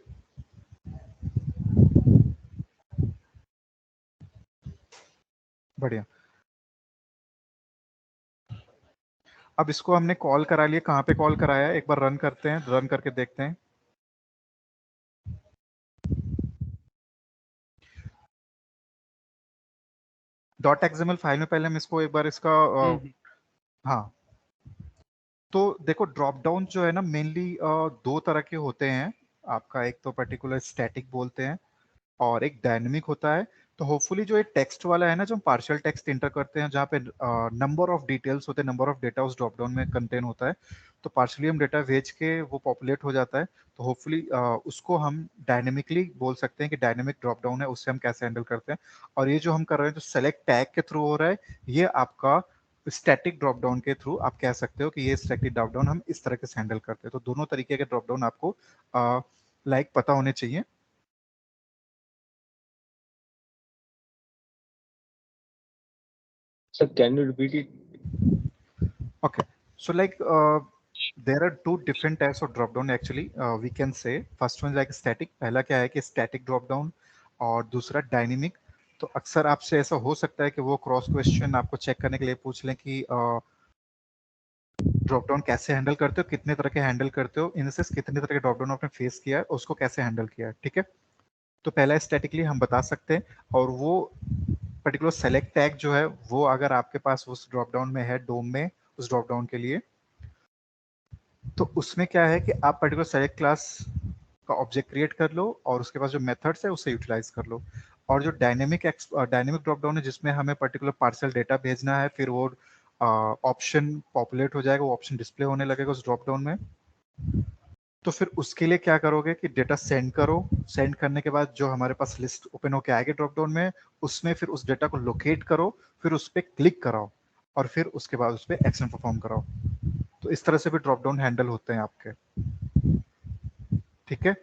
बढ़िया। अब इसको हमने कॉल करा लिया, कहाँ पे कॉल कराया है एक बार रन करते हैं, रन करके देखते हैं। .xml फाइल में पहले हम इसको एक बार इसका हाँ तो देखो ड्रॉप डाउन जो है ना मेनली दो तरह के होते हैं आपका, एक तो पर्टिकुलर स्टैटिक बोलते हैं और एक डायनेमिक होता है। तो होपफुली जो ये टेक्स्ट वाला है ना, जो हम पार्शियल टेक्स्ट इंटर करते हैं जहाँ पे नंबर ऑफ डिटेल्स होते हैं, नंबर ऑफ डेटा उस ड्रॉप डाउन में कंटेन होता है, तो पार्शियली हम डेटा भेज के वो पॉपुलेट हो जाता है। तो होपफुली उसको हम डायनेमिकली बोल सकते हैं कि डायनेमिक ड्रॉप डाउन है, उससे हम कैसे हैंडल करते हैं। और ये जो हम कर रहे हैं जो सेलेक्ट टैग के थ्रू हो रहा है, ये आपका स्टैटिक ड्रॉप डाउन के थ्रू आप कह सकते हो कि ये स्टैटिक ड्रॉप डाउन हम इस तरह से हैंडल करते हैं। तो दोनों तरीके के ड्रॉप डाउन आपको लाइक पता होने चाहिए। Sir, can you repeat it? Okay, so like there are two different types of drop down actually. We can say first one is like static. पहला क्या है कि static drop down और दूसरा dynamic। तो अक्सर आपसे ऐसा हो सकता है कि वो क्रॉस क्वेश्चन आपको चेक करने के लिए पूछ लें कि ड्रॉप डाउन कैसे हैंडल करते हो, कितने तरह के हैंडल करते हो, इन सेंस कितने तरह के ड्रॉप डाउन आपने फेस किया है, उसको कैसे हैंडल किया है, ठीक है। तो पहला स्टैटिकली हम बता सकते हैं, और वो पर्टिकुलर सेलेक्ट टैग जो है वो अगर आपके पास उस ड्रॉप डाउन में है डोम में, उस ड्रॉप डाउन के लिए, तो उसमें क्या है कि आप पर्टिकुलर सेलेक्ट क्लास का ऑब्जेक्ट क्रिएट कर लो और उसके पास जो मेथड्स है उसे यूटिलाइज कर लो। और जो डायनेमिक ड्रॉप डाउन है जिसमें हमें पर्टिकुलर पार्शियल डेटा भेजना है, फिर वो ऑप्शन पॉपुलेट हो जाएगा, वो ऑप्शन डिस्प्ले होने लगेगा उस ड्रॉप डाउन में। तो फिर उसके लिए क्या करोगे कि डेटा सेंड करो, सेंड करने के बाद जो हमारे पास लिस्ट ओपन होके आएगी ड्रॉप डाउन में, उसमें फिर उस डेटा को लोकेट करो, फिर उस पर क्लिक कराओ और फिर उसके बाद उस पर एक्शन परफॉर्म कराओ। तो इस तरह से भी ड्रॉप डाउन हैंडल होते हैं आपके, ठीक है।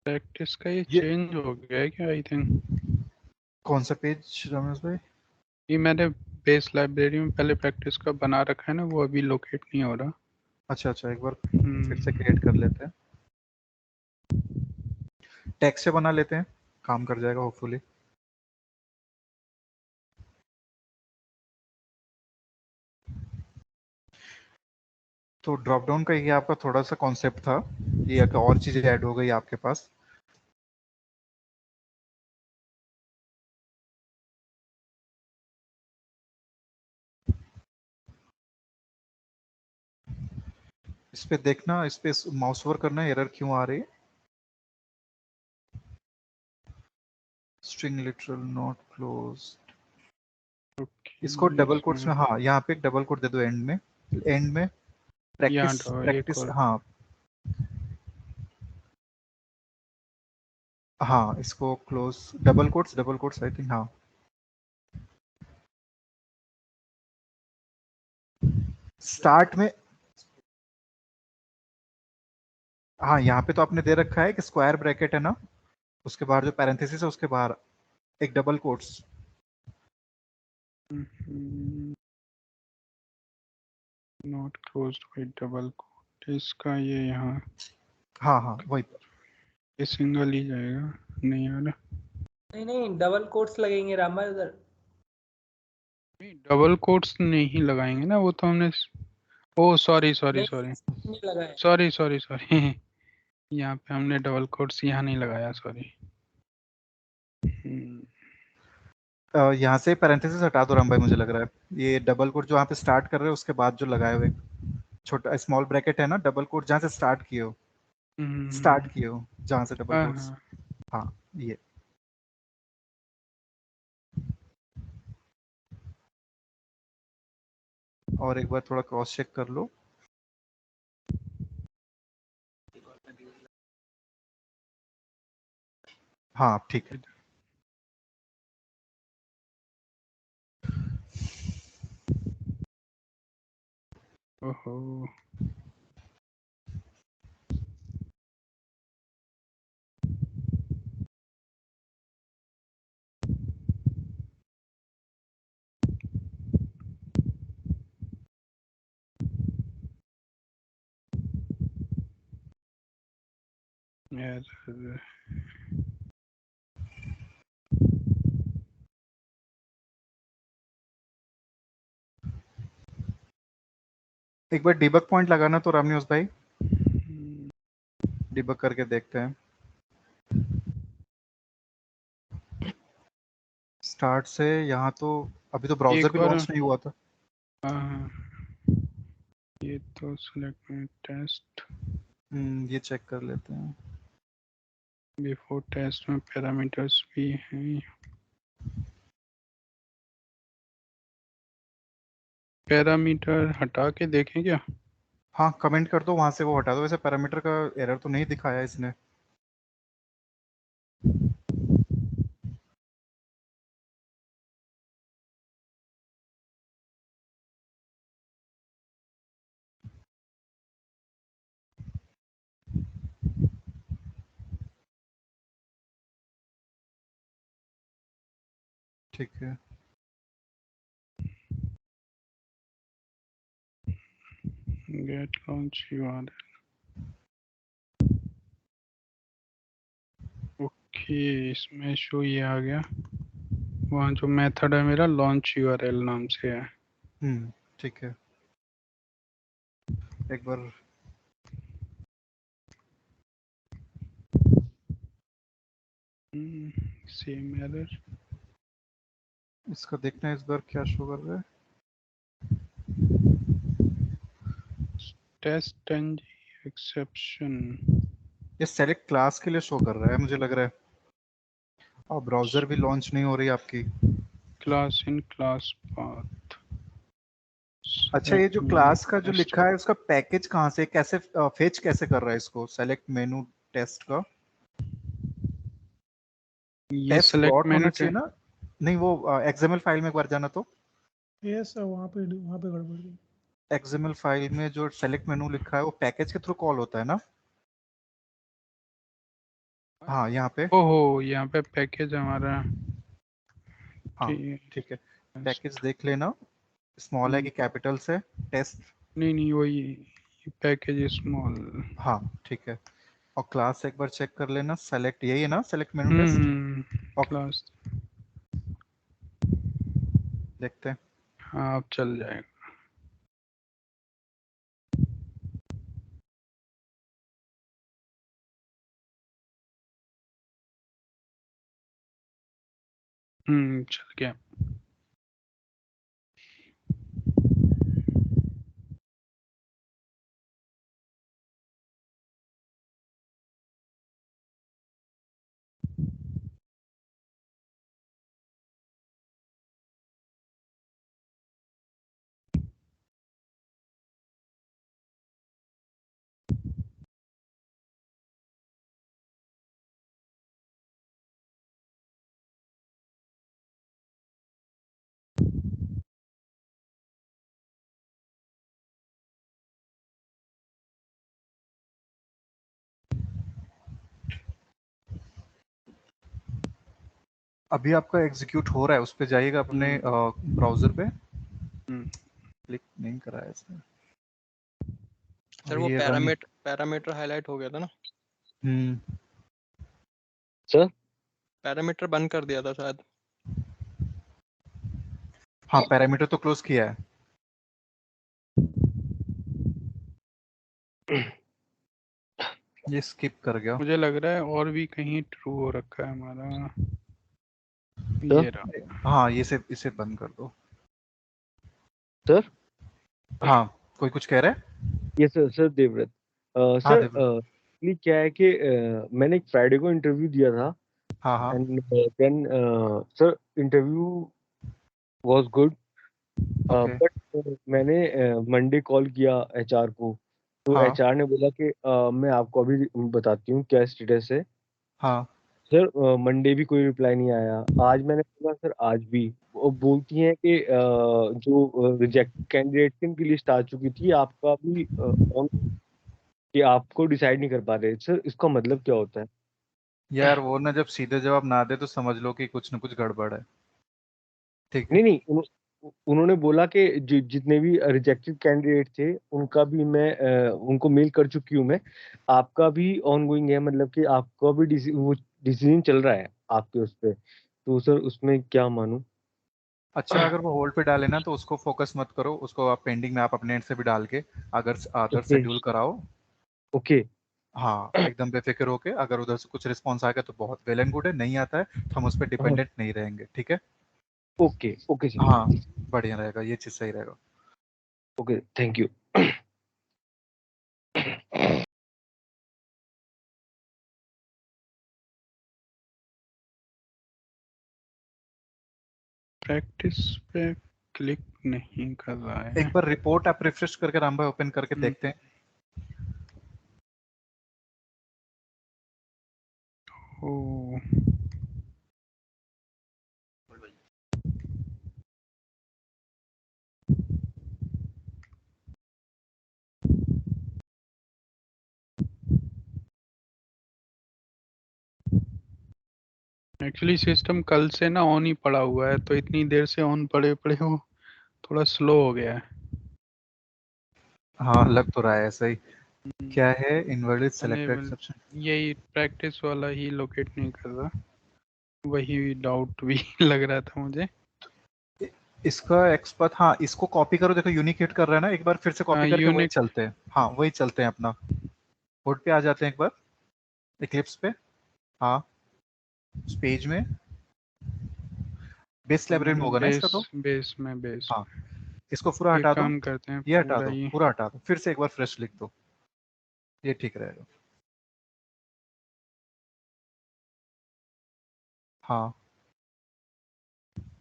प्रैक्टिस का ये चेंज हो गया है क्या? आई थिंक कौन सा पेज रमेश भाई? ये मैंने बेस लाइब्रेरी में पहले प्रैक्टिस का बना रखा है ना, वो अभी लोकेट नहीं हो रहा। अच्छा अच्छा, एक बार फिर से क्रिएट कर लेते हैं, टेक्स्ट से बना लेते हैं, काम कर जाएगा होपफुली। तो ड्रॉप डाउन का ये आपका थोड़ा सा कॉन्सेप्ट था, ये एक और चीजें ऐड हो गई आपके पास। इस पे देखना, इस पे माउस ओवर करना, एरर क्यों आ रही है। स्ट्रिंग लिटरल नॉट क्लोज्ड, इसको डबल कोट्स में, हाँ यहाँ पे एक डबल कोट दे दो एंड में, एंड में प्रैक्टिस, प्रैक्टिस, हाँ हाँ इसको close, double quotes I think, हाँ स्टार्ट में। हाँ यहाँ पे तो आपने दे रखा है कि स्क्वायर ब्रैकेट है ना, उसके बाहर जो पैरेंथेसिस है उसके बाहर एक double quotes. Not closed by double quote, इसका ये यहाँ हाँ हाँ वही। ये सिंगल ही जाएगा, नहीं आ रहा। नहीं डबल कोट्स लगेंगे रामा उधर। डबल कोट्स नहीं लगाएंगे ना, वो तो हमने, ओ सॉरी सॉरी नहीं सॉरी नहीं लगाए। सॉरी सॉरी सॉरी यहाँ पे हमने डबल कोट्स यहाँ नहीं लगाया, सॉरी। यहाँ से पैरेंथेसिस हटा दो राम भाई, मुझे लग रहा है ये डबल कोट जो यहाँ पे स्टार्ट कर रहे हो उसके बाद जो लगाए हुए छोटा स्मॉल ब्रैकेट है ना, डबल कोट जहाँ से स्टार्ट किए हो जहाँ से डबल हाँ कोट्स। हाँ हाँ ये और एक बार थोड़ा क्रॉस चेक कर लो। हाँ ठीक है। ओहो यार, एक बार डिबग पॉइंट लगाना तो रामनिवास भाई, डिबग करके देखते हैं। स्टार्ट से यहाँ तो अभी तो ब्राउजर एक भी बार, लॉन्च नहीं हुआ था। हाँ ये तो सेलेक्ट में टेस्ट, ये चेक कर लेते हैं। बिफोर टेस्ट में पैरामीटर्स भी हैं। पैरामीटर हटा के देखें क्या? हाँ कमेंट कर दो वहां से, वो हटा दो। वैसे पैरामीटर का एरर तो नहीं दिखाया इसने। ठीक है गेट लॉन्च यूआरएल, ओके इसमें शो ये आ गया। वहाँ जो मेथड है मेरा लॉन्च यूआरएल नाम से है। ठीक है एक बार सेम एरर, इसका देखना है इस बार क्या शो कर रहा है। टेस्ट एंड एक्सेप्शन, ये सेलेक्ट क्लास के लिए शो कर रहा है मुझे लग रहा है। और ब्राउजर भी लॉन्च नहीं हो रही आपकी। Class in class path. अच्छा ये जो क्लास का जो लिखा है उसका पैकेज कहाँ से, कैसे फेच कैसे कर रहा है इसको? सेलेक्ट मेनू टेस्ट का ये टेस्ट सेलेक्ट डॉट मेनू होना चाहिए ना? नहीं वो एक्सएमएल फाइल में एक बार जाना तो। यस वहाँ पे गड़बड़ है। एक्सएमएल फाइल में जो सेलेक्ट मेनू लिखा है वो पैकेज के थ्रू कॉल होता है ना? हाँ यहाँ पे, ओहो यहाँ पे पैकेज हमारा, हाँ ठीक ठीक है। है। पैकेज देख लेना, स्मॉल है कि कैपिटल से टेस्ट। नहीं नहीं वही पैकेज स्मॉल। हाँ ठीक है। और क्लास एक बार चेक कर लेना, सेलेक्ट यही है ना, select menu test. Okay class, देखते हैं। हाँ अब चल जाएगा। चल गया। अभी आपका एग्जीक्यूट हो रहा है, उस पे जाइएगा अपने ब्राउजर पे, क्लिक नहीं करा है इसने। सर वो पैरामीटर हाईलाइट हो गया था ना। सर पैरामीटर बंद कर दिया था शायद। हाँ पैरामीटर तो क्लोज किया है। ये स्किप कर गया। मुझे लग रहा है और भी कहीं ट्रू हो रखा है हमारा। ये रहा। हाँ ये इसे बंद कर दो। सर हाँ कोई कुछ कह रहा है? ये सर देवव्रत सर एक्चुअली क्या है कि मैंने एक फ्राइडे को इंटरव्यू दिया था। हाँ and then sir interview was good, but मैंने मंडे कॉल किया एचआर को, तो हाँ। एचआर ने बोला कि मैं आपको अभी बताती हूँ क्या स्टेटस है। हाँ सर मंडे भी कोई रिप्लाई नहीं आया, आज मैंने बोला सर आज भी। वो बोलती हैं कि जो रिजेक्ट कैंडिडेट की लिस्ट आ चुकी थी, आपका भी कि आपको डिसाइड नहीं कर पा रहे। सर इसका मतलब क्या होता है? यार वो ना जब सीधे जवाब ना दे तो समझ लो कि कुछ न कुछ गड़बड़ है। ठीक है। नहीं उन्होंने बोला कि जितने भी रिजेक्टेड कैंडिडेट थे उनका भी मैं उनको मेल कर चुकी हूँ मैं, आपका भी ऑनगोइंग है, मतलब कि आपका भी वो डिसीजन चल रहा है आपके उस पर, तो सर उसमें क्या मानूं? अच्छा अगर वो होल्ड पे डाले ना तो उसको फोकस मत करो, उसको आप पेंडिंग में आप अपने एंड से भी डाल के अगर शेड्यूल कराओ। ओके। हाँ एकदम बेफिक्र होके, अगर उधर से कुछ रिस्पॉन्स आएगा तो बहुत वेल एंड गुड है, नहीं आता है तो हम उस पर डिपेंडेंट नहीं रहेंगे। ठीक है। Okay okay sir. हाँ बढ़िया रहेगा, ये चीज सही रहेगा। Okay thank you. प्रैक्टिस पे क्लिक नहीं कर रहा है। एक बार रिपोर्ट आप रिफ्रेश करके राम भाई ओपन करके देखते हैं। ओ एक्चुअली सिस्टम कल से ना ऑन ही पड़ा हुआ है, तो इतनी देर से ऑन पड़े पड़े हो थोड़ा स्लो हो गया है। हाँ लग तो रहा है ऐसा ही। क्या है इनवर्टेड सेलेक्टेड Enable, एक्सेप्शन? यही प्रैक्टिस वाला ही लोकेट नहीं कर रहा, वही डाउट भी लग रहा था मुझे। इसका एक्सपर्ट, हाँ इसको कॉपी करो, देखो यूनिकेट कर रहा है ना, एक बार फिर से कॉपी करके वही चलते हैं। हाँ वही चलते हैं अपना। बोर्ड पे आ जाते हैं एक बार इक्लिप्स पे। हाँ पेज में बेस लाइब्रेरी में होगा ना इसका तो। बेस में बेस हाँ इसको पूरा हटा दो, काम करते हैं, ये हटा दो, पूरा हटा दो, फिर से एक बार फ्रेश लिख दो, ये ठीक रहेगा। हाँ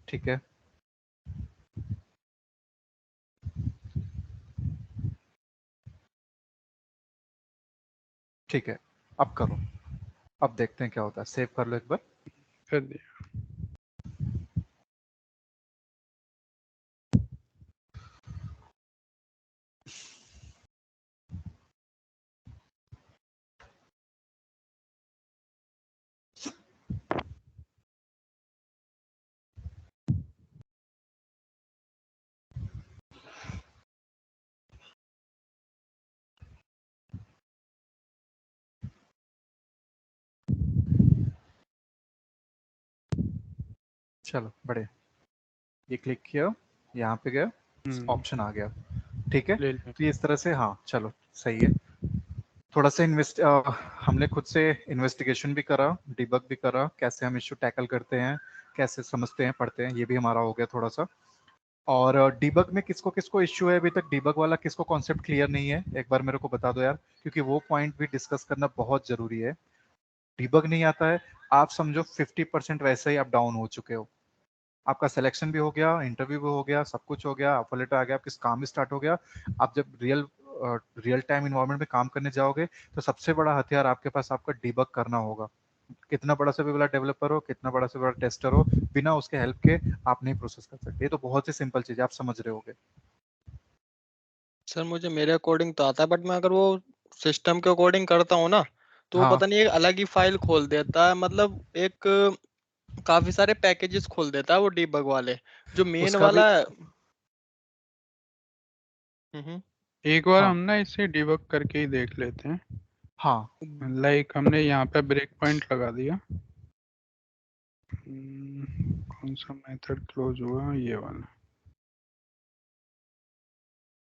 ठीक है। ठीक है अब करो, अब देखते हैं क्या होता है। सेव कर लो एक बार। कर दिया। चलो बढ़िया, ये क्लिक किया, यहाँ पे गया, ऑप्शन आ गया। ठीक है तो ये इस तरह से, हाँ चलो सही है। थोड़ा सा हमने खुद से इन्वेस्टिगेशन भी करा, डिबग भी करा, कैसे हम इश्यू टैकल करते हैं, कैसे समझते हैं पढ़ते हैं, ये भी हमारा हो गया थोड़ा सा। और डिबग में किसको किसको इश्यू है अभी तक, डिबग वाला किसको कॉन्सेप्ट क्लियर नहीं है, एक बार मेरे को बता दो यार, क्योंकि वो पॉइंट भी डिस्कस करना बहुत जरूरी है। डिबग नहीं आता है, आप समझो 50% वैसे ही आप डाउन हो चुके हो। आपका सिलेक्शन भी हो गया, इंटरव्यू भी हो गया, सब कुछ हो गया, ऑफर लेटर आ गया, आपका काम भी स्टार्ट हो गया। आप जब रियल टाइम इन्वायरमेंट में काम करने जाओगे तो सबसे बड़ा हथियार आपके पास आपका डिबग करना होगा। कितना बड़ा से भी बड़ा डेवलपर हो, कितना बड़ा से बड़ा टेस्टर हो, बिना उसके हेल्प के आप नहीं प्रोसेस कर सकते। ये तो बहुत ही सिंपल चीज है, आप समझ रहे होगे। सर मुझे मेरे अकॉर्डिंग तो आता है, बट मैं अगर वो सिस्टम के अकॉर्डिंग करता हूँ ना तो वो हाँ। पता नहीं एक अलग ही फाइल खोल देता है, मतलब एक काफी सारे पैकेजेस खोल देता है वो डीबग वाले, जो मेन उसका वाला भी एक बार हाँ हम ना इसे डिबग करके ही देख लेते हैं। हाँ लाइक हमने यहाँ पे ब्रेक पॉइंट लगा दिया। कौन सा मेथड क्लोज हुआ, ये वाला,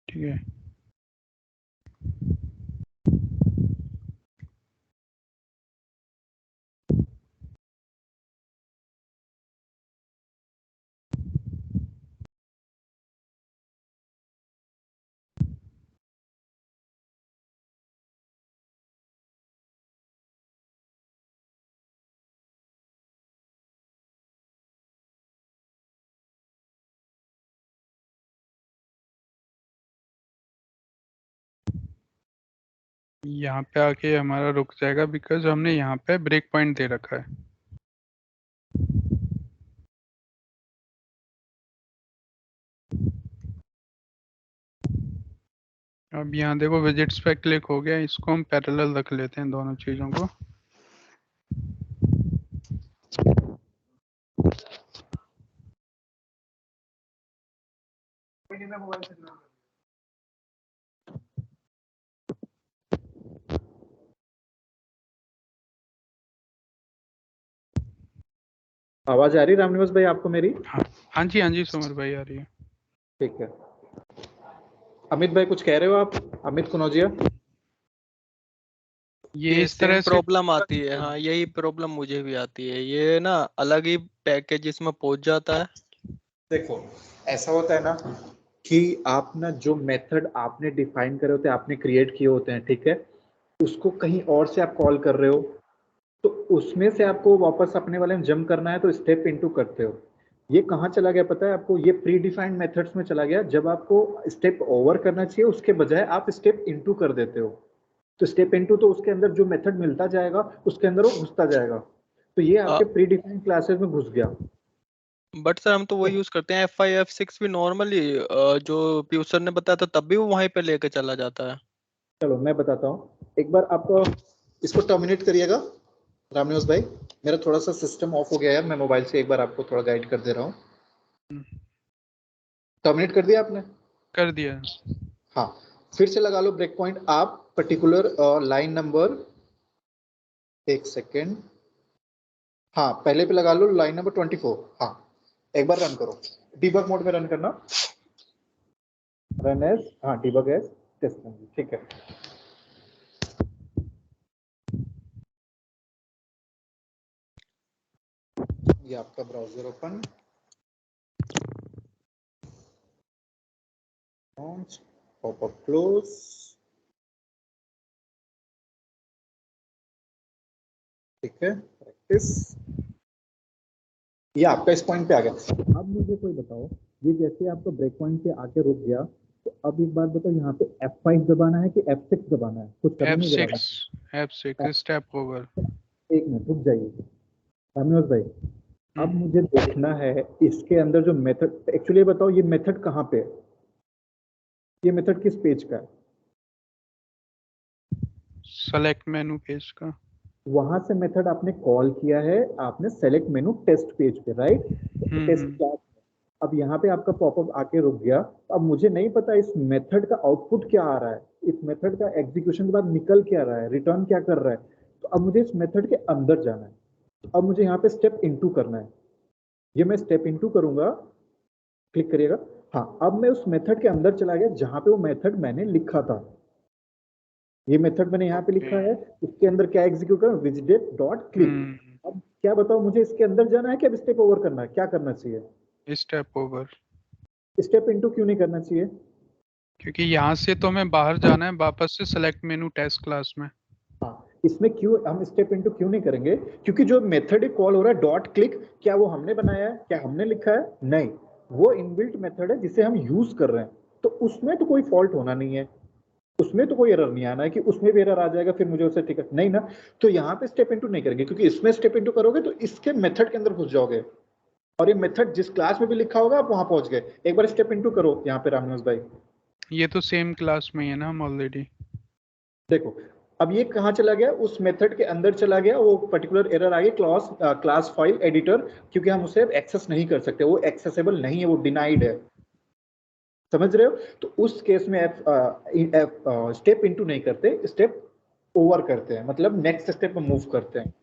ठीक है। यहाँ पे आके हमारा रुक जाएगा बिकॉज हमने यहाँ पे ब्रेक पॉइंट दे रखा है। अब यहाँ देखो विजिट्स पे क्लिक हो गया, इसको हम पैरेलल रख लेते हैं दोनों चीजों को। आवाज आ रही है रामनिवास भाई आपको मेरी? हाँ जी सुमर भाई आ रही है। ठीक है। अमित भाई कुछ कह रहे हो आप? अमित कनौजिया? ये इस तरह से प्रॉब्लम आती है। हाँ यही प्रॉब्लम मुझे भी आती है, ये ना अलग ही पैकेज में पहुंच जाता है। देखो ऐसा होता है ना कि आप ना जो मेथड आपने डिफाइन करे होते हैं, आपने क्रिएट किए होते हैं, ठीक है, उसको कहीं और से आप कॉल कर रहे हो, तो उसमें से आपको वापस अपने वाले में जंप करना है, तो स्टेप इनटू करते हो। ये कहाँ चला गया पता है आपको? ये प्री डिफाइंड मेथड्स में चला गया। जब आपको स्टेप ओवर करना चाहिए उसके बजाय आप स्टेप इनटू कर देते हो, तो स्टेप इनटू तो उसके अंदर जो मेथड मिलता जाएगा उसके अंदर वो घुसता जाएगा, तो ये आपके प्री डिफाइंड क्लासेस में घुस गया। बट सर हम तो वो यूज करते हैं F5 F6 भी नॉर्मली, जो पीयूष सर ने बताया था तब भी वो वहीं पे लेके चला जाता है। चलो मैं बताता हूँ, एक बार आप इसको टर्मिनेट करिएगा रामनिवास भाई। मेरा थोड़ा सा सिस्टम ऑफ हो गया है, मैं मोबाइल से एक बार आपको थोड़ा गाइड कर दे रहा हूँ। टर्मिनेट कर दिया आपने? कर दिया। हाँ, फिर से लगा लो ब्रेक पॉइंट आप पर्टिकुलर लाइन नंबर, एक सेकेंड, हाँ पहले पे लगा लो लाइन नंबर 24। हाँ एक बार रन करो, डीबग मोड में रन करना, रन एज, हाँ डीबग एज टेस्ट, ठीक है। ये आपका ब्राउजर ओपन, पॉपअप क्लोज, ठीक है, प्रैक्टिस। ये आपका इस पॉइंट पे आ गया। अब मुझे कोई बताओ, ये जैसे आपका ब्रेक पॉइंट पे आके रुक गया, तो अब एक बात बताओ, यहाँ पे F5 दबाना है कि F6 दबाना है? कुछ करने नहीं दे रहा। F6 step over. एक मिनट रुक जाइए रामनिवास भाई, अब मुझे देखना है इसके अंदर जो मेथड, एक्चुअली बताओ ये मेथड कहाँ पे है? ये मेथड किस पेज का है? सेलेक्ट मेनू पेज का। वहां से मेथड आपने कॉल किया है, आपने सेलेक्ट मेनू टेस्ट पेज पे, राइट? Test class. अब यहाँ पे आपका पॉपअप आके रुक गया। अब मुझे नहीं पता इस मेथड का आउटपुट क्या आ रहा है, इस मेथड का एग्जीक्यूशन के बाद निकल क्या रहा है, रिटर्न क्या कर रहा है। तो अब मुझे इस मेथड के अंदर जाना है। अब मुझे यहाँ पे स्टेप इनटू करना है, ये मैं स्टेप इनटू करूंगा, क्लिक करिएगा। हाँ अब मैं उस मेथड के अंदर चला गया जहां पे वो मेथड मैंने लिखा था। ये मेथड मैंने यहाँ पे लिखा है, इसके अंदर क्या एग्जीक्यूट करूं, विजिट डॉट क्लिक। अब क्या बताओ, मुझे इसके अंदर जाना है कि अब स्टेप ओवर करना है, क्या करना चाहिए? Step over. स्टेप इनटू क्यों नहीं करना चाहिए? क्योंकि यहाँ से तो हमें बाहर जाना है वापस से सेलेक्ट मेनू टेस्ट क्लास में। हाँ, इसमें क्यों हम स्टेप इनटू क्यों नहीं करेंगे? क्योंकि जो मेथड कॉल हो रहा है डॉट क्लिक, क्या वो हमने बनाया है, क्या हमने लिखा है? नहीं, वो इनबिल्ट मेथड है जिसे हम यूज कर रहे हैं, तो उसमें तो कोई फॉल्ट होना नहीं है, उसमें तो कोई एरर नहीं आना है कि उसमें भी एरर आ जाएगा फिर मुझे उसे टिकट नहीं ना। तो यहाँ पे स्टेप इनटू नहीं करेंगे, क्योंकि इसमें स्टेप इनटू करोगे तो इसके मेथड के अंदर घुस जाओगे, और ये मेथड जिस क्लास में भी लिखा होगा आप वहां पहुंच गए। एक बार स्टेप इनटू करो यहाँ पे रामनिवास भाई। ये तो सेम क्लास में है ना हम ऑलरेडी। देखो अब ये कहाँ चला गया, उस मेथड के अंदर चला गया, वो पर्टिकुलर एरर आ गया क्लास फाइल एडिटर, क्योंकि हम उसे एक्सेस नहीं कर सकते, वो एक्सेसिबल नहीं है, वो डिनाइड है, समझ रहे हो। तो उस केस में स्टेप इनटू नहीं करते, स्टेप ओवर करते हैं, मतलब नेक्स्ट स्टेप में मूव करते हैं।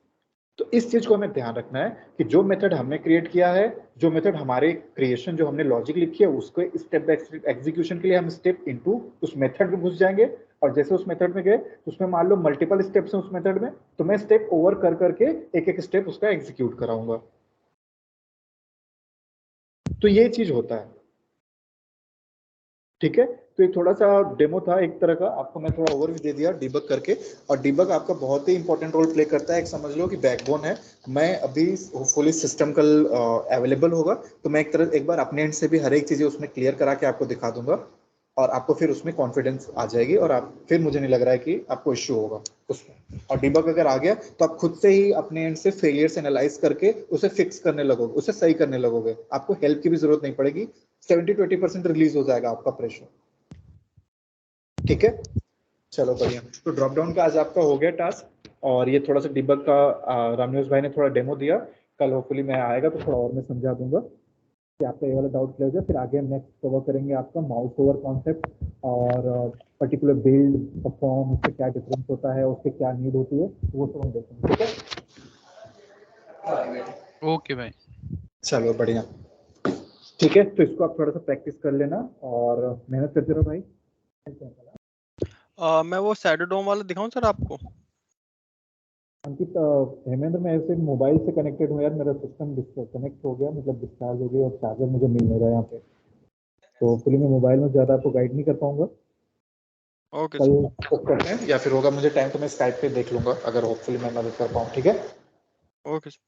तो इस चीज को हमें ध्यान रखना है कि जो मेथड हमने क्रिएट किया है, जो मेथड हमारे क्रिएशन जो हमने लॉजिक लिखी है, उसको स्टेप बाय एग्जीक्यूशन के लिए हम स्टेप इनटू उस मेथड में घुस जाएंगे, और जैसे उस मेथड में गए तो उसमें मान लो मल्टीपल स्टेप्स हैं उस मेथड में, तो मैं स्टेप ओवर कर करके एक एक स्टेप उसका एग्जीक्यूट कराऊंगा। तो ये चीज होता है, ठीक है। तो एक थोड़ा सा डेमो था एक तरह का, आपको मैं थोड़ा ओवरव्यू दे दिया डिबग करके, और डिबग आपका बहुत ही इंपॉर्टेंट रोल प्ले करता है, एक समझ लो कि बैकबोन है। मैं अभी होपफुली सिस्टम कल अवेलेबल होगा, तो मैं एक बार अपने एंड से भी हर एक चीजें उसमें क्लियर करा के आपको दिखा दूंगा, और आपको फिर उसमें कॉन्फिडेंस आ जाएगी, और आप फिर मुझे नहीं लग रहा है कि आपको इश्यू होगा उसमें। और डिबग अगर आ गया तो आप खुद से ही अपने एंड से फेलियर्स एनालाइज करके उसे फिक्स करने लगोगे, उसे सही करने लगोगे, आपको हेल्प की भी जरूरत नहीं पड़ेगी। 70-20% रिलीज हो जाएगा आपका प्रेशर, ठीक है। चलो बढ़िया। तो ड्रॉप डाउन का आज आपका हो गया टास्क, और ये थोड़ा सा डिबग का रामनिवास भाई ने थोड़ा डेमो दिया, कल होपफुली मैं आएगा तो थोड़ा और मैं समझा दूंगा कि आपका ये वाला डाउट क्लियर हो जाए। फिर आगे हम नेक्स्ट कवर करेंगे आपका माउस ओवर कॉन्सेप्ट, और पर्टिकुलर बिल्ड परफॉर्म, उससे क्या डिफरेंस होता है, उससे क्या नीड होती है, वो सब हम देखेंगे, ठीक है। ओके भाई। चलो बढ़िया, ठीक है। तो इसको आप थोड़ा सा प्रैक्टिस कर लेना और मेहनत करते रहो भाई। मैं वो शैडो डोम वाला दिखाऊं सर आपको? अंकित, हेमेंद्र, मैं ऐसे मोबाइल से कनेक्टेड हूँ यार, मेरा सिस्टम डिस्कनेक्ट हो गया, मतलब डिस्चार्ज हो गया, और चार्जर मुझे मिल नहीं रहा है यहाँ पे, तो फिर मैं मोबाइल में ज़्यादा आपको गाइड नहीं कर पाऊंगा। ओके कल सर। बुक करते हैं, या फिर होगा मुझे टाइम तो मैं स्काइप पे देख लूंगा, अगर होपफुली मैं मदद कर पाऊँ, ठीक है। Okay sir.